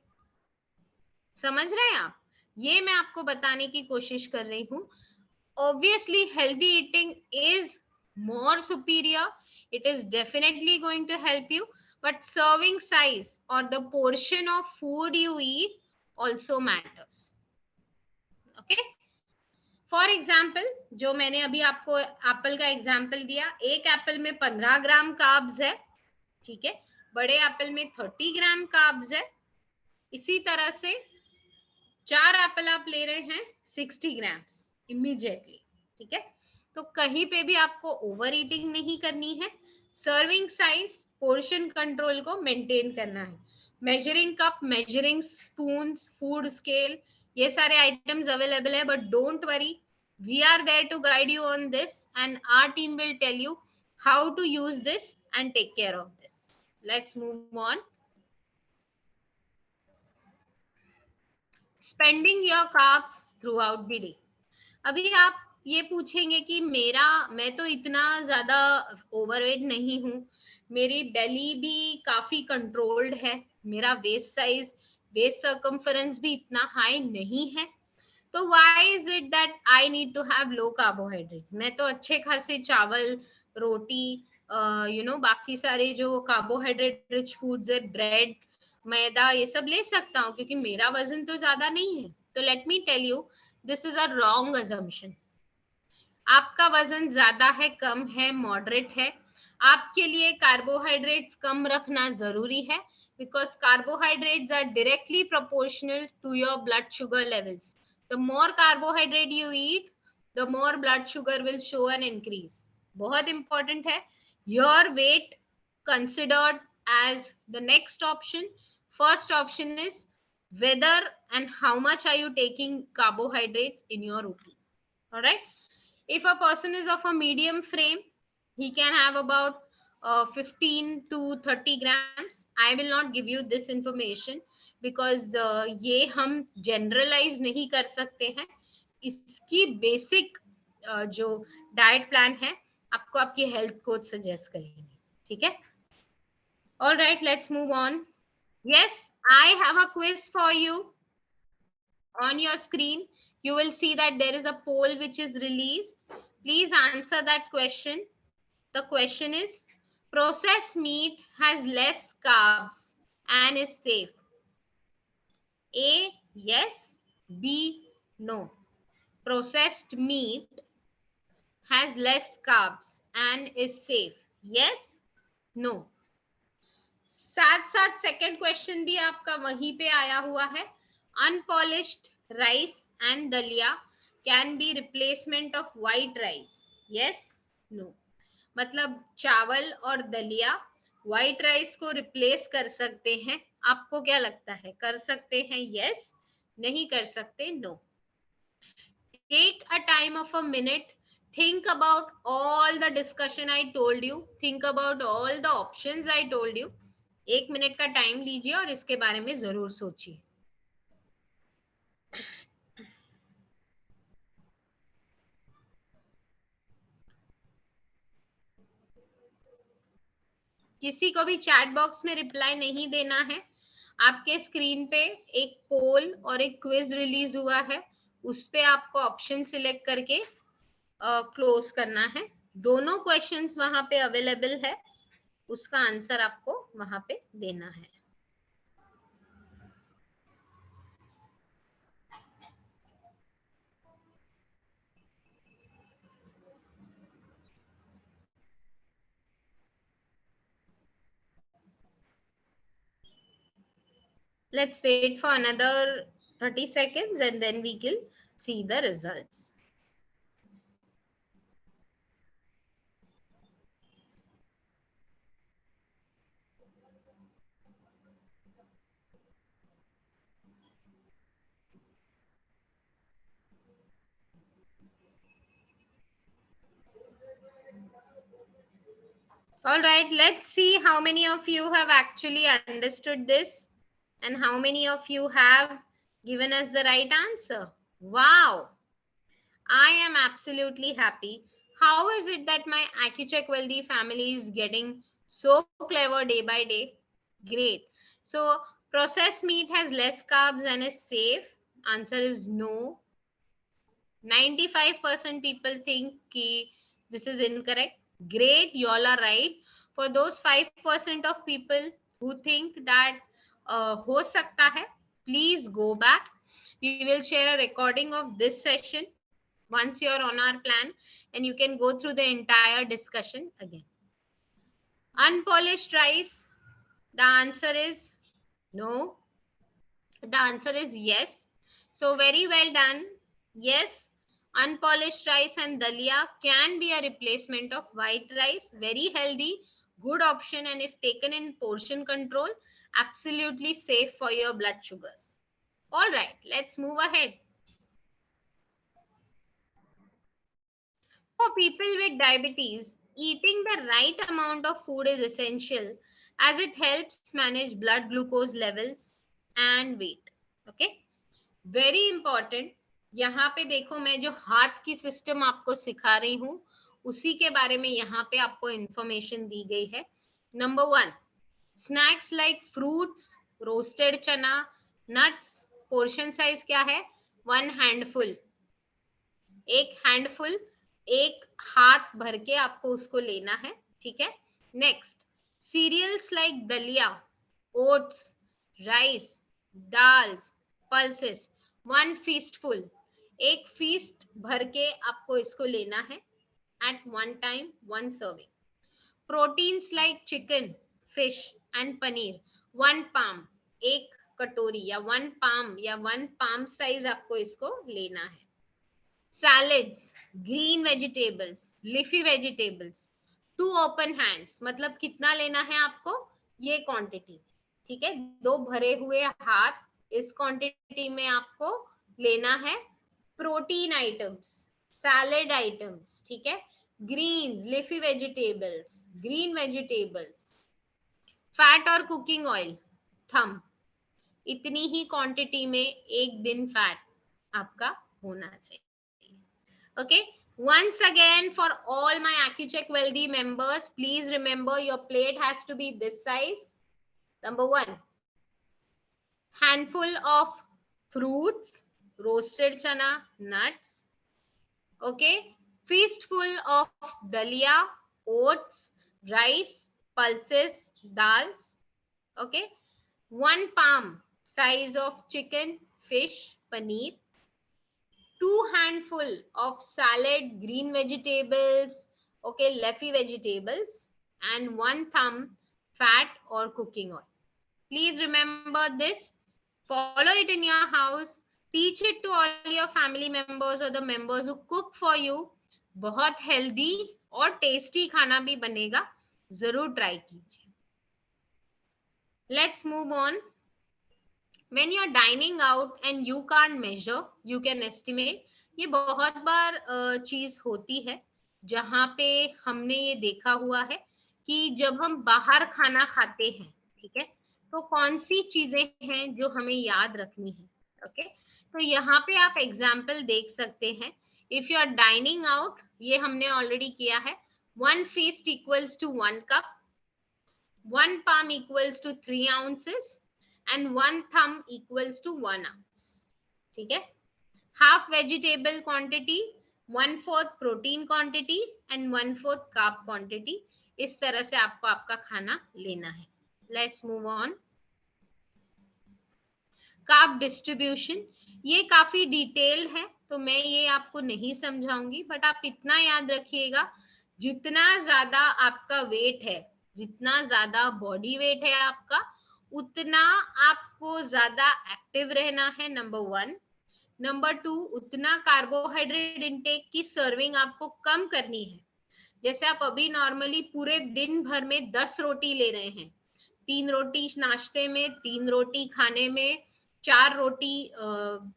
समझ रहे हैं आप? ये मैं आपको बताने की कोशिश कर रही हूँ। Obviously, healthy eating is more superior. It is definitely going to help you, but serving size or the portion of food you eat also matters. Okay? For example, जो मैंने अभी आपको एप्पल का एग्जाम्पल दिया, एक एप्पल में 15 ग्राम कार्ब्स है, ठीक है, बड़े एप्पल में 30 ग्राम कार्ब्स है। इसी तरह से 4 एप्पल आप ले रहे हैं 60 ग्राम्स इमीडिएटली, ठीक है? तो कहीं पे भी आपको ओवर ईटिंग नहीं करनी है। सर्विंग साइज, पोर्शन कंट्रोल को मेंटेन करना है। Measuring cup, measuring spoons, food scale, ये सारे आइटम्स अवेलेबल है, but don't worry, we are there to guide you on this and our team will tell you how to use this and take care of this. Let's move on. Spending your carbs throughout the day. अभी आप ये पूछेंगे कि मैं तो इतना ज्यादा ओवरवेट नहीं हूँ, मेरी बेली भी काफी कंट्रोल्ड है, मेरा वेस्ट साइज, वेस्ट सर्कम्फरेंस भी इतना हाई नहीं है, तो why is it that I need to have low carbohydrates? मैं तो अच्छे खासे चावल, रोटी, बाकी सारे जो कार्बोहाइड्रेट रिच फूड्स है, ब्रेड, मैदा, ये सब ले सकता हूँ क्योंकि मेरा वजन तो ज्यादा नहीं है। तो let me tell you, this is a wrong assumption. आपका वजन ज्यादा है, कम है, मॉडरेट है, आपके लिए कार्बोहाइड्रेट्स कम रखना जरूरी है, because carbohydrates are directly proportional to your blood sugar levels. The more carbohydrate you eat, the more blood sugar will show an increase. बहुत इंपॉर्टेंट है। Your weight considered as the next option. First option is whether and how much are you taking carbohydrates in your routine. All right. If a person is of a medium frame, he can have about 15 to 30 grams. I will not give you this information because ये हम generalize नहीं कर सकते हैं। इसकी basic जो diet plan है आपको आपकी health coach suggest करेंगे, ठीक है? All right, let's move on. Yes, I have a quiz for you. On your screen, you will see that there is a poll which is released. Please answer that question. The question is, processed meat has less carbs and is safe. A, yes. B, no. Processed meat has less carbs and is safe. Yes, no. साथ साथ सेकेंड क्वेश्चन भी आपका वहीं पे आया हुआ है। अनपॉलिश्ड राइस एंड दलिया can be replacement of white rice, yes, no? मतलब चावल और दलिया व्हाइट राइस को रिप्लेस कर सकते हैं? आपको क्या लगता है, कर सकते हैं? यस, नहीं कर सकते? No. Take a time of a minute, think about all the discussion I told you, think about all the options I told you. 1 minute का टाइम लीजिए और इसके बारे में जरूर सोचिए। किसी को भी चैट बॉक्स में रिप्लाई नहीं देना है। आपके स्क्रीन पे एक पोल और एक क्विज रिलीज हुआ है, उस पे आपको ऑप्शन सिलेक्ट करके क्लोज करना है। दोनों क्वेश्चंस वहां पे अवेलेबल है, उसका आंसर आपको वहां पे देना है। Let's wait for another 30 seconds and then we will see the results. All right, let's see how many of you have actually understood this and how many of you have given us the right answer. Wow, I am absolutely happy. How is it that my AccuCheck Wealthy family is getting so clever day by day? Great. So, processed meat has less carbs and is safe. Answer is no. 95% people think ki this is incorrect. Great, you all are right. For those 5% of people who think that ho sakta hai, please go back. We will share a recording of this session once you are on our plan and you can go through the entire discussion again. Unpolished rice, the answer is no. The answer is yes. So very well done. Yes, unpolished rice and dalia can be a replacement of white rice. Very healthy, good option, and if taken in portion control, absolutely safe for your blood sugars. All right, let's move ahead. For people with diabetes, eating the right amount of food is essential as it helps manage blood glucose levels and weight. Okay. Very important. यहाँ पे देखो, मैं जो हाथ की सिस्टम आपको सिखा रही हूँ उसी के बारे में यहाँ पे आपको इंफॉर्मेशन दी गई है। Number 1, snacks like fruits, roasted चना, नट्स, पोर्शन साइज क्या है? 1 हैंडफुल, एक हैंडफुल, एक हाथ भर के आपको उसको लेना है, ठीक है। नेक्स्ट, सीरियल्स लाइक दलिया, ओट्स, राइस, दाल्स, पल्सेस, 1 फीस्टफुल, एक फीस्ट भर के आपको इसको लेना है at one time, 1 serving. Proteins like chicken, fish and paneer, 1 palm, एक कटोरी या 1 palm या 1 palm size आपको इसको लेना है। Salads, green vegetables, leafy vegetables, 2 open hands, मतलब कितना लेना है आपको? ये क्वांटिटी, ठीक है। 2 भरे हुए हाथ, इस क्वांटिटी में आपको लेना है प्रोटीन आइटम्स, सैलेड आइटम्स, ठीक है। Greens, leafy vegetables, green vegetables, fat और कुकिंग ऑयल, थम, इतनी ही क्वांटिटी में एक दिन फैट आपका होना चाहिए। Okay, once again for all my AccuCheck Wealthy members, please remember your plate has to be this size. Number 1, handful of fruits, roasted chana, nuts. Okay, feastful of dalia, oats, rice, pulses, dals. Okay, 1 palm size of chicken, fish, paneer. 2 handful of salad, green vegetables, okay, leafy vegetables, and 1 thumb fat or cooking oil. Please remember this. Follow it in your house. Teach it to all your family members or the members who cook for you. बहुत healthy और tasty खाना भी बनेगा, जरूर try कीजिए। Let's move on. When you're dining out and you can't measure, you can estimate. ये बहुत बार चीज होती है जहाँ पे हमने ये देखा हुआ है कि जब हम बाहर खाना खाते हैं, ठीक है, तो कौन सी चीजें हैं जो हमें याद रखनी है। ओके, तो यहाँ पे आप एग्जाम्पल देख सकते हैं। If you are dining out, ये हमने ऑलरेडी किया है, 1 fist equals to 1 cup, 1 palm equals to 3 ounces and 1 thumb equals to 1 ounce. ठीक है. Half vegetable quantity, 1/4 protein quantity and 1/4 carb quantity. इस तरह से आपको आपका खाना लेना है. Let's move on. Carb distribution, ये काफी डिटेल्ड है तो मैं ये आपको नहीं समझाऊंगी, बट आप इतना याद रखिएगा, जितना ज्यादा आपका वेट है, जितना ज्यादा बॉडी वेट है आपका, उतना आपको ज्यादा एक्टिव रहना है, नंबर 1. नंबर 2, उतना कार्बोहाइड्रेट इंटेक की सर्विंग आपको कम करनी है. जैसे आप अभी नॉर्मली पूरे दिन भर में 10 रोटी ले रहे हैं, 3 रोटी नाश्ते में, 3 रोटी खाने में, 4 रोटी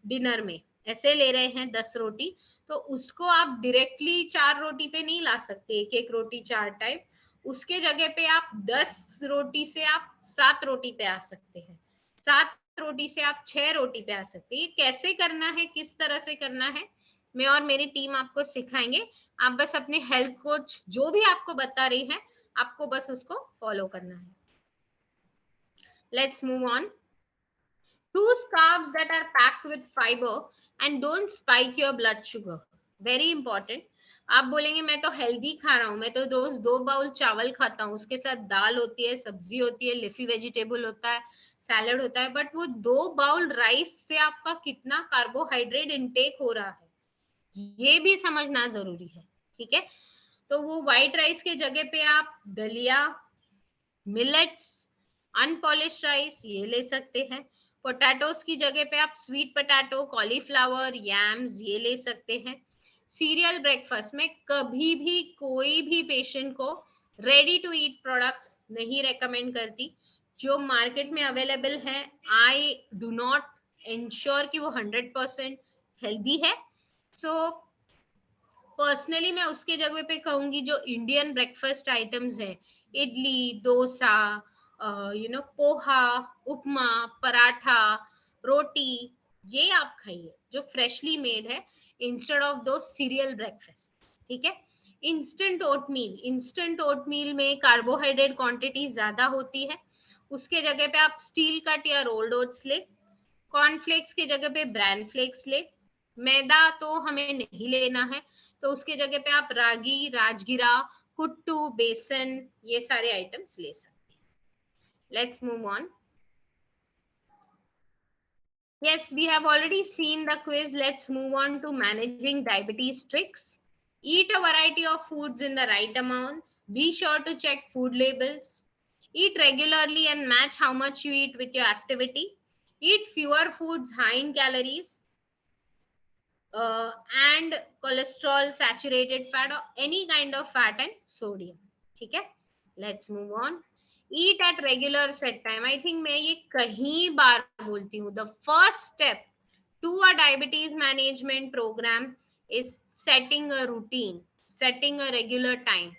डिनर में, ऐसे ले रहे हैं 10 रोटी, तो उसको आप डायरेक्टली 4 रोटी पे नहीं ला सकते, एक एक रोटी 4 टाइम. उसके जगह पे आप 10 रोटी से आप 7 रोटी पे आ सकते हैं, 7 रोटी से आप 6 रोटी पे आ सकते हैं. ये कैसे करना है, किस तरह से करना है, मैं और मेरी टीम आपको सिखाएंगे. आप बस अपने हेल्थ कोच जो भी आपको बता रही है, आपको बस उसको फॉलो करना है. Let's move on. Choose carbs that are packed with fiber and don't spike your blood sugar. Very important. आप बोलेंगे मैं तो हेल्दी खा रहा हूँ, मैं तो रोज 2 बाउल चावल खाता हूँ, उसके साथ दाल होती है, सब्जी होती है, लिफी वेजिटेबल होता है, सैलड होता है, बट वो 2 बाउल राइस से आपका कितना कार्बोहाइड्रेट इनटेक हो रहा है, ये भी समझना जरूरी है. ठीक है. तो वो व्हाइट राइस के जगह पे आप दलिया, मिलेट्स, अनपॉलिश्ड राइस ये ले सकते हैं. पोटैटोस की जगह पे आप स्वीट पोटैटो, कॉलीफ्लावर, यैम्स ये ले सकते हैं. सीरियल ब्रेकफास्ट में कभी भी कोई भी पेशेंट को रेडी टू ईट प्रोडक्ट्स नहीं रेकमेंड करती. जो मार्केट में अवेलेबल है, आई डू नॉट इंश्योर कि वो 100% हेल्दी है. सो पर्सनली मैं उसके जगह पे कहूंगी जो इंडियन ब्रेकफास्ट आइटम्स है, इडली, डोसा, पोहा, उपमा, पराठा, रोटी, ये आप खाइए जो फ्रेशली मेड है, इंस्टेड ऑफ दो सीरियल ब्रेकफास्ट. ठीक है. इंस्टेंट ओटमील में कार्बोहाइड्रेट क्वांटिटी ज्यादा होती है, उसके जगह पे आप स्टील कट या रोल्ड ओट्स ले. कॉर्नफ्लेक्स की जगह पे ब्रांड फ्लेक्स ले. मैदा तो हमें नहीं लेना है, तो उसके जगह पे आप रागी, राजगिरा, कुट्टू, बेसन, ये सारे आइटम्स ले सकते हैं. Let's move on. Yes, we have already seen the quiz. Let's move on to managing diabetes tricks. Eat a variety of foods in the right amounts. Be sure to check food labels. Eat regularly and match how much you eat with your activity. Eat fewer foods high in calories and cholesterol, saturated fat, or any kind of fat and sodium. ठीक है. Let's move on. Eat at regular set time. I think मैं ये कहीं बार बोलती हूँ. The first step to a diabetes management program is setting a routine, setting a regular time.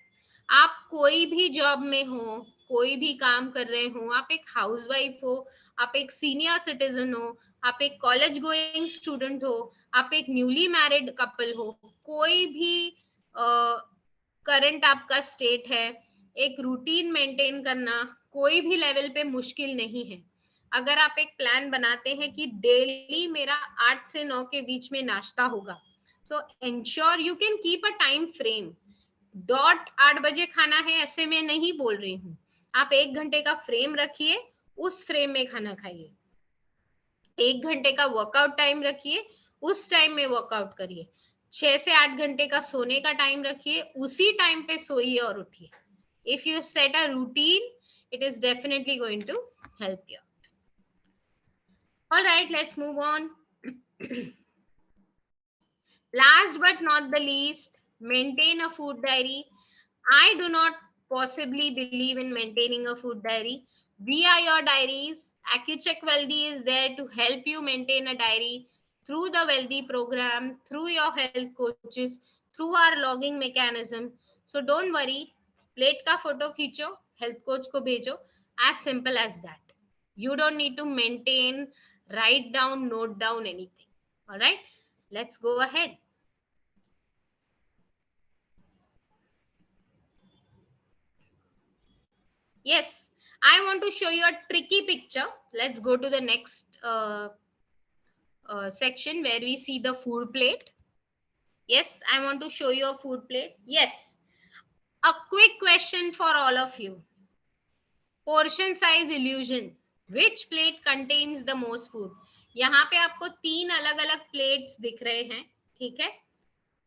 आप कोई भी जॉब में हो, कोई भी काम कर रहे हो, आप एक हाउसवाइफ हो, आप एक सीनियर सिटीजन हो, आप एक कॉलेज गोइंग स्टूडेंट हो, आप एक न्यूली मैरिड कपल हो, कोई भी करंट आपका स्टेट है, एक रूटीन मेंटेन करना कोई भी लेवल पे मुश्किल नहीं है. अगर आप एक प्लान बनाते हैं कि डेली मेरा 8 से 9 के बीच में नाश्ता होगा, सो ensure you can keep a time frame. Dot 8 बजे खाना है ऐसे मैं नहीं बोल रही हूँ. आप 1 घंटे का फ्रेम रखिए, उस फ्रेम में खाना खाइए. 1 घंटे का वर्कआउट टाइम रखिए, उस टाइम में वर्कआउट करिए. 6 से 8 घंटे का सोने का टाइम रखिए, उसी टाइम पे सोइए और उठिए. If you set a routine, it is definitely going to help you. All right, let's move on. Last but not the least, maintain a food diary. I do not possibly believe in maintaining a food diary. We are your diaries. AccuCheck Wealthy is there to help you maintain a diary through the Wealthy program, through your health coaches, through our logging mechanism. So don't worry. Plate ka photo खींचो, health coach को भेजो. As simple as that. You don't need to maintain, write down, note down anything. All right. Let's go ahead. Yes, I want to show you a tricky picture. Let's go to the next section where we see the food plate. Yes, I want to show you a food plate. Yes, a quick question for all of you. Portion size illusion. Which plate contains the most food? यहाँ पे आपको 3 अलग अलग प्लेट्स दिख रहे हैं, ठीक है?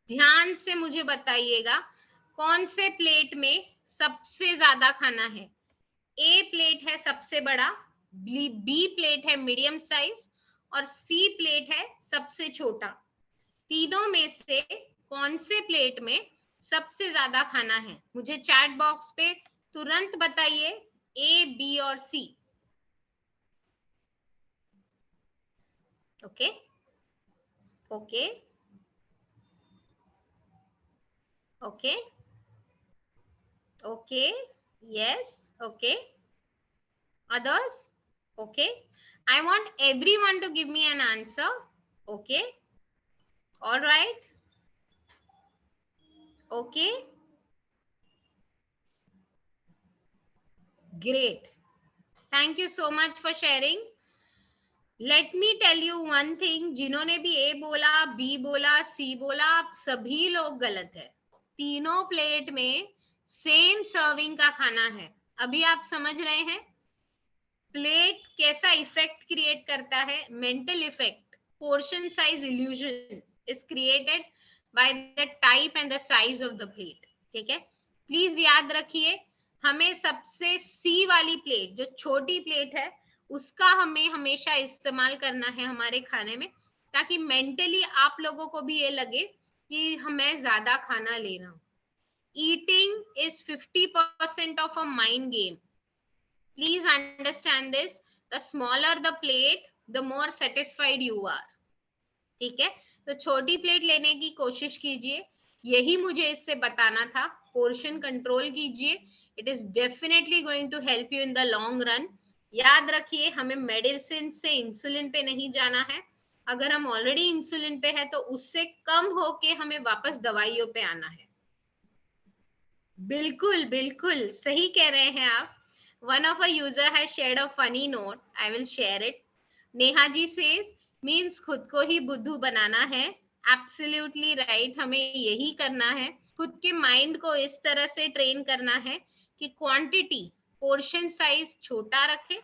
ध्यान से मुझे बताइएगा कौन से प्लेट में सबसे ज्यादा खाना है. ए प्लेट है सबसे बड़ा, बी प्लेट है मीडियम साइज और सी प्लेट है सबसे छोटा. तीनों में से कौन से प्लेट में सबसे ज्यादा खाना है? मुझे चैट बॉक्स पे तुरंत बताइए, ए, बी और C. Okay okay okay okay, yes, okay. Others? Okay. I want everyone to give me an answer. Okay. All right. Okay. Great. Thank you so much for sharing. Let me tell you one thing. जिन्होंने भी A बोला, B बोला, C बोला, आप सभी लोग गलत है. तीनों प्लेट में सेम सर्विंग का खाना है. अभी आप समझ रहे हैं प्लेट कैसा इफेक्ट क्रिएट करता है? Mental effect. Portion size illusion is created by the type and the size of the plate. ठीक है, प्लीज याद रखिए, हमें सबसे सी वाली प्लेट, जो छोटी प्लेट है, उसका हमें हमेशा इस्तेमाल करना है हमारे खाने में, ताकि मेंटली आप लोगों को भी ये लगे कि हमें ज्यादा खाना लेना. Eating is 50% of a mind game. Please understand this. The smaller the plate, the more satisfied you are. ठीक है, तो छोटी प्लेट लेने की कोशिश कीजिए. यही मुझे इससे बताना था. पोर्शन कंट्रोल कीजिए. It is definitely going to help you in the long run. याद रखिए, हमें मेडिसिन से इंसुलिन पे नहीं जाना है. अगर हम ऑलरेडी इंसुलिन पे है तो उससे कम होके हमें वापस दवाइयों पे आना है. बिल्कुल बिल्कुल सही कह रहे हैं आप. One of a user has shared a funny note. I will share it. Neha ji says, means खुद को ही बुद्धू बनाना है. Absolutely right. हमें यही करना है. खुद के माइंड को इस तरह से ट्रेन करना है कि क्वांटिटी, पोर्शन साइज छोटा रखे,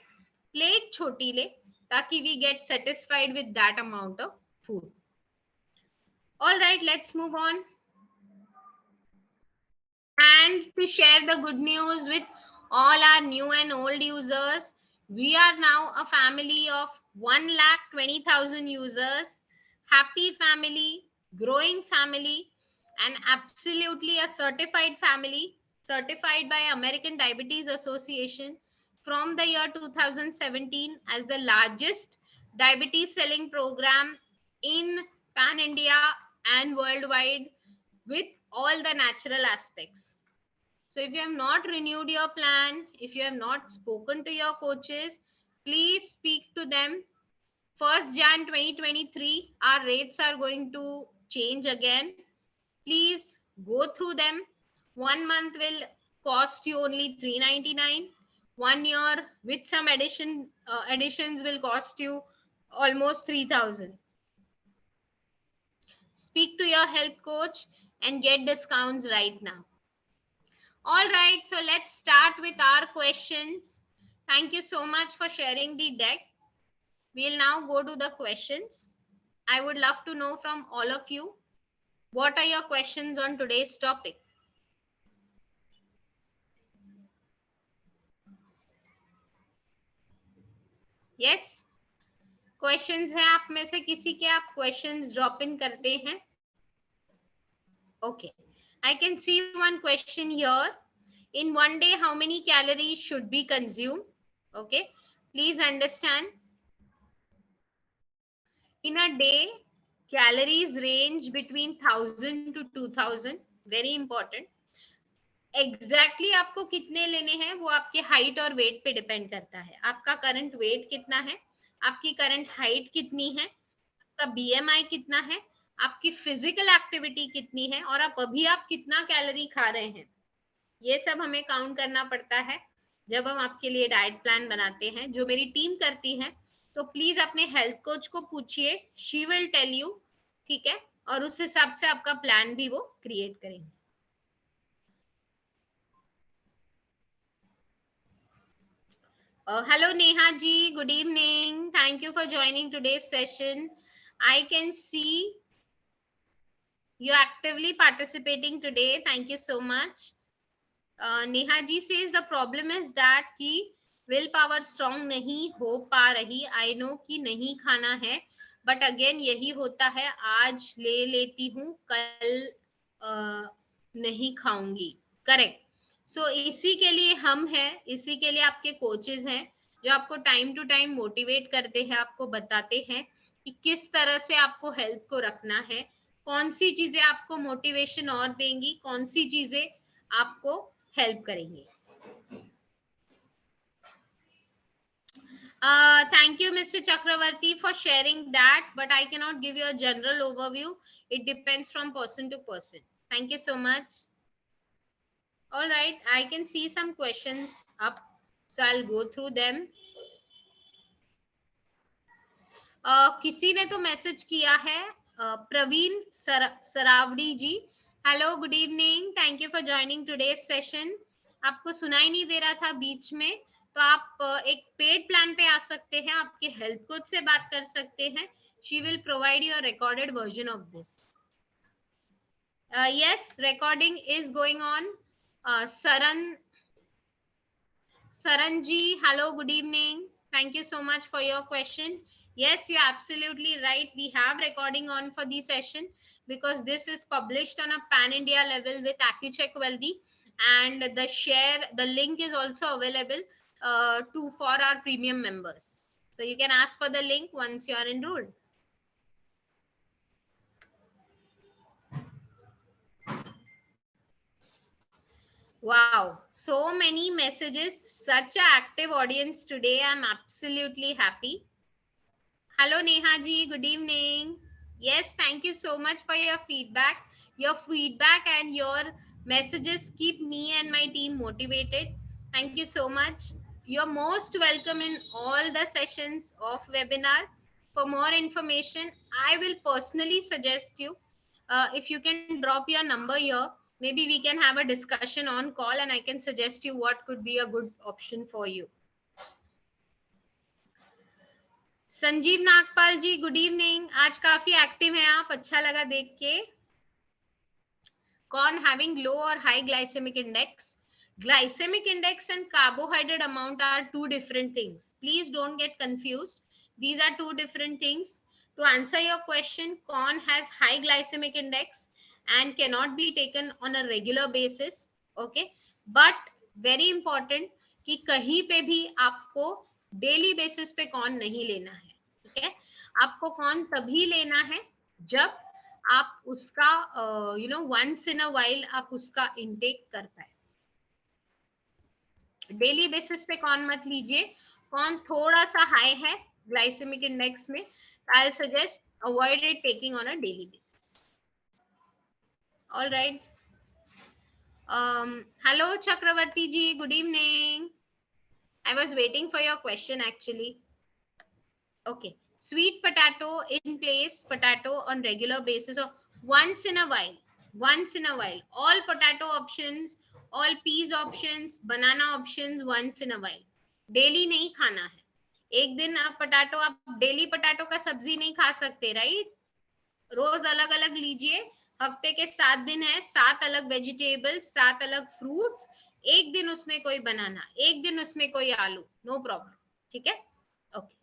प्लेट छोटी ले, ताकि we get satisfied with that amount of food. All right, let's move on. And to share the good news with all our new and old users, we are now a family of 1,20,000 users. Happy family, growing family, and absolutely a certified family, certified by American Diabetes Association from the year 2017 as the largest diabetes selling program in Pan India and worldwide, with all the natural aspects. So if you have not renewed your plan, if you have not spoken to your coaches, please speak to them. 1st Jan 2023, our rates are going to change again. Please go through them. 1 month will cost you only $399. 1 year with some additions will cost you almost 3,000. Speak to your health coach and get discounts right now. All right, so let's start with our questions. Thank you so much for sharing the deck. We'll now go to the questions. I would love to know from all of you, what are your questions on today's topic? Yes? Questions हैं आप में से किसी के? आप questions drop in करते हैं? Okay. I can see one question here. In one day, how many calories should be consumed? Okay. Please understand. In a day, calories range between 1,000 to 2,000. Very important. Exactly आपको कितने लेने हैं वो आपके हाइट और वेट पे डिपेंड करता है. आपका करंट वेट कितना है, आपकी करंट हाइट कितनी है, आपका बीएमआई कितना है, आपकी फिजिकल एक्टिविटी कितनी है, और आप कितना कैलोरी खा रहे हैं, ये सब हमें काउंट करना पड़ता है. जब हम आपके लिए डाइट प्लान बनाते हैं, जो मेरी टीम करती है, तो प्लीज अपने हेल्थ कोच को पूछिए, शी विल टेल यू, ठीक है, और उस हिसाब से आपका प्लान भी वो क्रिएट करेंगे। Hello Neha ji, good evening. Thank you for joining today's session. I can see you actively participating today. Thank you so much. Neha ji says the problem is that कि विल पावर स्ट्रॉन्ग नहीं हो पा रही. आई नो कि नहीं खाना है, बट अगेन यही होता है, आज ले लेती हूँ, कल नहीं खाऊंगी. करेक्ट. सो इसी के लिए हम हैं, इसी के लिए आपके कोचेस हैं, जो आपको टाइम टू टाइम मोटिवेट करते हैं, आपको बताते हैं कि किस तरह से आपको हेल्थ को रखना है, कौन सी चीजें आपको मोटिवेशन और देंगी, कौन सी चीजें आपको हेल्प करेंगे. Thank you, Mr. Chakravarti, for sharing that, but I cannot give you a general overview. It depends from person to person. Thank you so much. All right, I can see some questions up, so I'll go through them. किसी ने तो मैसेज किया है, Praveen Sarawadi ji. Hello, good evening, thank you for joining today's session. आपको सुनाई नहीं दे रहा था बीच में, तो आप एक पेड प्लान पे आ सकते हैं, आपके हेल्थ कोच से बात कर सकते हैं. She will provide you a recorded version of this. Yes, recording is going on. Saran ji, hello, good evening. Thank you so much for your question. Yes, you're absolutely right. We have recording on for the session because this is published on a pan-India level with AccuCheck Wealthy, and the link is also available for our premium members. So you can ask for the link once you are enrolled. Wow, so many messages, such an active audience today. I'm absolutely happy. Hello Neha ji, good evening. Yes, thank you so much for your feedback. Your feedback and your messages keep me and my team motivated. Thank you so much. You're most welcome in all the sessions of webinar. For more information, I will personally suggest you, if you can drop your number here, maybe we can have a discussion on call and I can suggest you what could be a good option for you. Sanjeev Nagpal ji, good evening. आज काफी एक्टिव हैं आप, अच्छा लगा देख के. कौन हैविंग लो और high glycemic index? Glycemic index and carbohydrate amount are two different things. Please don't get confused. These are two different things. To answer your question, corn has high glycemic index and cannot be taken on a regular basis. Okay, but very important कि कहीं पे भी आपको डेली बेसिस पे कॉर्न नहीं लेना है. ठीक है, आपको कॉर्न तभी लेना है जब आप उसका वंस इन अ वाइल आप उसका इनटेक कर पाए. डेली बेसिस पे कौन मत लीजिए. कौन थोड़ा सा हाई है ग्लाइसेमिक इंडेक्स में, I suggest avoid it taking on a daily basis. All right. Hello Chakravarti ji, good evening. I was waiting for your question actually. Okay, sweet potato in place, potato on regular basis or once in a while. Once in a while, all potato options, all peas options, banana options once in a while. Daily नहीं खाना है. एक दिन आप पोटैटो, आप डेली पोटैटो का सब्जी नहीं खा सकते, राइट? रोज अलग अलग लीजिए. हफ्ते के 7 दिन है, 7 अलग वेजिटेबल्स, 7 अलग फ्रूट्स. एक दिन उसमें कोई बनाना, एक दिन उसमें कोई आलू, नो प्रॉब्लम. ठीक है, okay.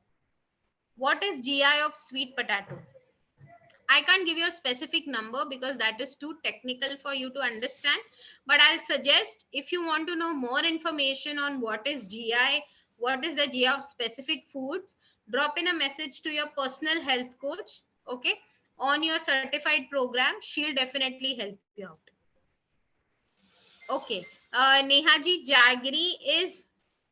What is GI of sweet potato? I can't give you a specific number because that is too technical for you to understand. But I'll suggest, if you want to know more information on what is GI, what is the GI of specific foods, drop in a message to your personal health coach, okay, on your certified program. She'll definitely help you out. Okay. Neha ji, jaggery is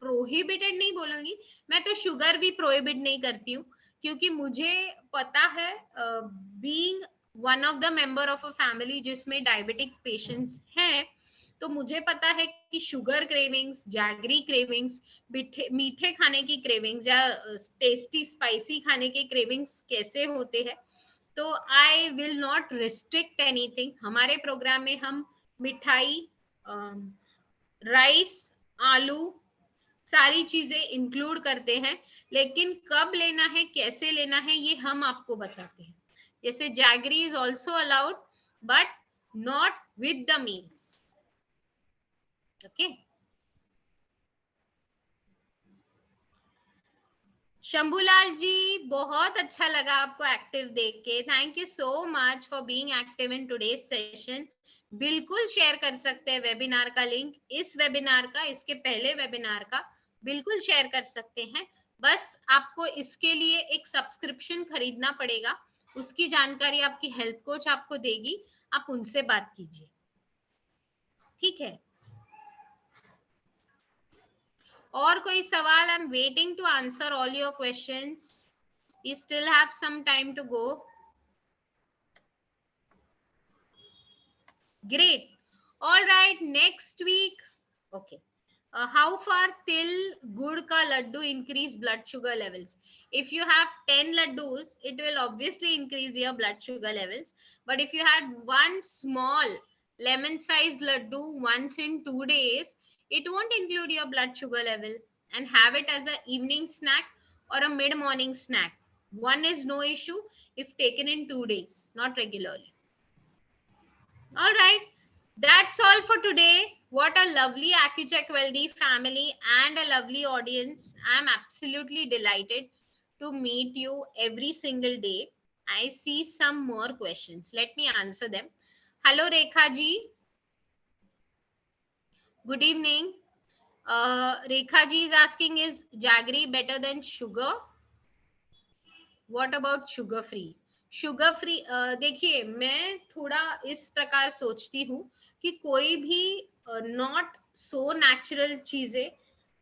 prohibited नहीं बोलूंगी मैं, तो शुगर भी प्रोहिबिट नहीं करती हूँ, क्योंकि मुझे पता है, being one of the member of a family जिसमें डायबिटिक पेशेंट्स हैं, तो मुझे पता है कि शुगर क्रेविंग्स, जैगरी क्रेविंग्स, मीठे खाने की क्रेविंग्स या टेस्टी स्पाइसी खाने के क्रेविंग्स कैसे होते हैं। तो I will not restrict anything. हमारे प्रोग्राम में हम मिठाई, राइस, आलू, सारी चीजें इंक्लूड करते हैं, लेकिन कब लेना है, कैसे लेना है, ये हम आपको बताते हैं। जैसे jaggery is also allowed but not with the meals. Okay. Shambhulal ji, बहुत अच्छा लगा आपको एक्टिव देख के। Thank you so much for being active in today's session. बिल्कुल शेयर कर सकते हैं वेबिनार का लिंक, इस वेबिनार का, इसके पहले वेबिनार का बिल्कुल शेयर कर सकते हैं। बस आपको इसके लिए एक सब्सक्रिप्शन खरीदना पड़ेगा, उसकी जानकारी आपकी हेल्थ कोच आपको देगी, आप उनसे बात कीजिए, ठीक है। और कोई सवाल? I am waiting to answer all your questions. We still have some time to go. Great. All right, next week. Okay. How far till gud ka laddu increase blood sugar levels? If you have 10 laddus, it will obviously increase your blood sugar levels. But if you had one small lemon sized laddu once in 2 days, it won't include your blood sugar level. And have it as an evening snack or a mid morning snack. One is no issue if taken in 2 days, not regularly. All right, that's all for today. What a lovely AccuCheck Wealthy family and a lovely audience. I'm absolutely delighted to meet you every single day. I see some more questions. Let me answer them. Hello, Rekha ji. Good evening. Rekha ji is asking, is jaggery better than sugar? What about sugar free? Sugar free, देखिए मैं थोड़ा इस प्रकार सोचती हूँ कि कोई भी नॉट सो नेचुरल चीजें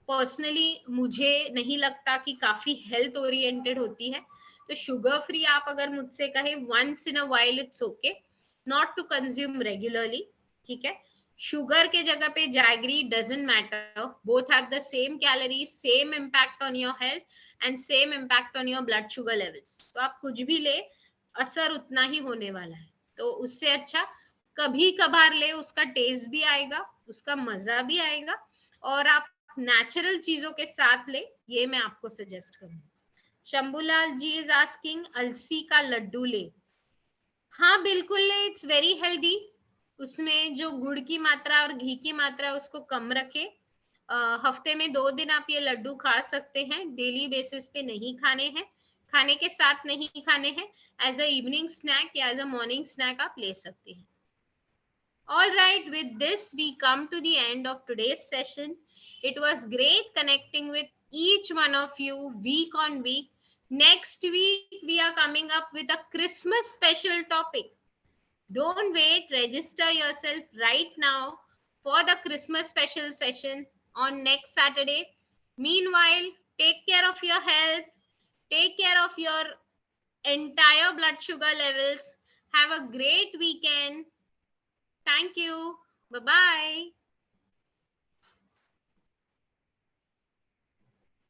पर्सनली मुझे नहीं लगता कि काफी हेल्थ ओरिएंटेड होती है। तो शुगर फ्री आप अगर मुझसे कहे once in a while it's okay, not to consume regularly, ठीक है। शुगर के जगह पे jaggery doesn't matter, both have the same calories, same impact on your health and same impact on your blood sugar levels. तो आप कुछ भी ले, असर उतना ही होने वाला है। तो उससे अच्छा कभी कभार ले, उसका टेस्ट भी आएगा, उसका मजा भी आएगा, और आप नेचुरल चीजों के साथ ले, ये मैं आपको सजेस्ट करूंगी। शंभूलाल जी इज आस्किंग, अलसी का लड्डू ले। हाँ बिल्कुल ले, इट्स वेरी हेल्दी। उसमें जो गुड़ की मात्रा और घी की मात्रा उसको कम रखे। हफ्ते में 2 दिन आप ये लड्डू खा सकते हैं, डेली बेसिस पे नहीं खाने हैं, खाने के साथ नहीं खाने हैं, एज अ इवनिंग स्नैक या एज अ मॉर्निंग स्नैक आप ले सकते हैं। All right, with this, we come to the end of today's session. It was great connecting with each one of you week on week. Next week, we are coming up with a Christmas special topic. Don't wait, register yourself right now for the Christmas special session on next Saturday. Meanwhile, take care of your health, take care of your entire blood sugar levels. Have a great weekend. Thank you. Bye-bye.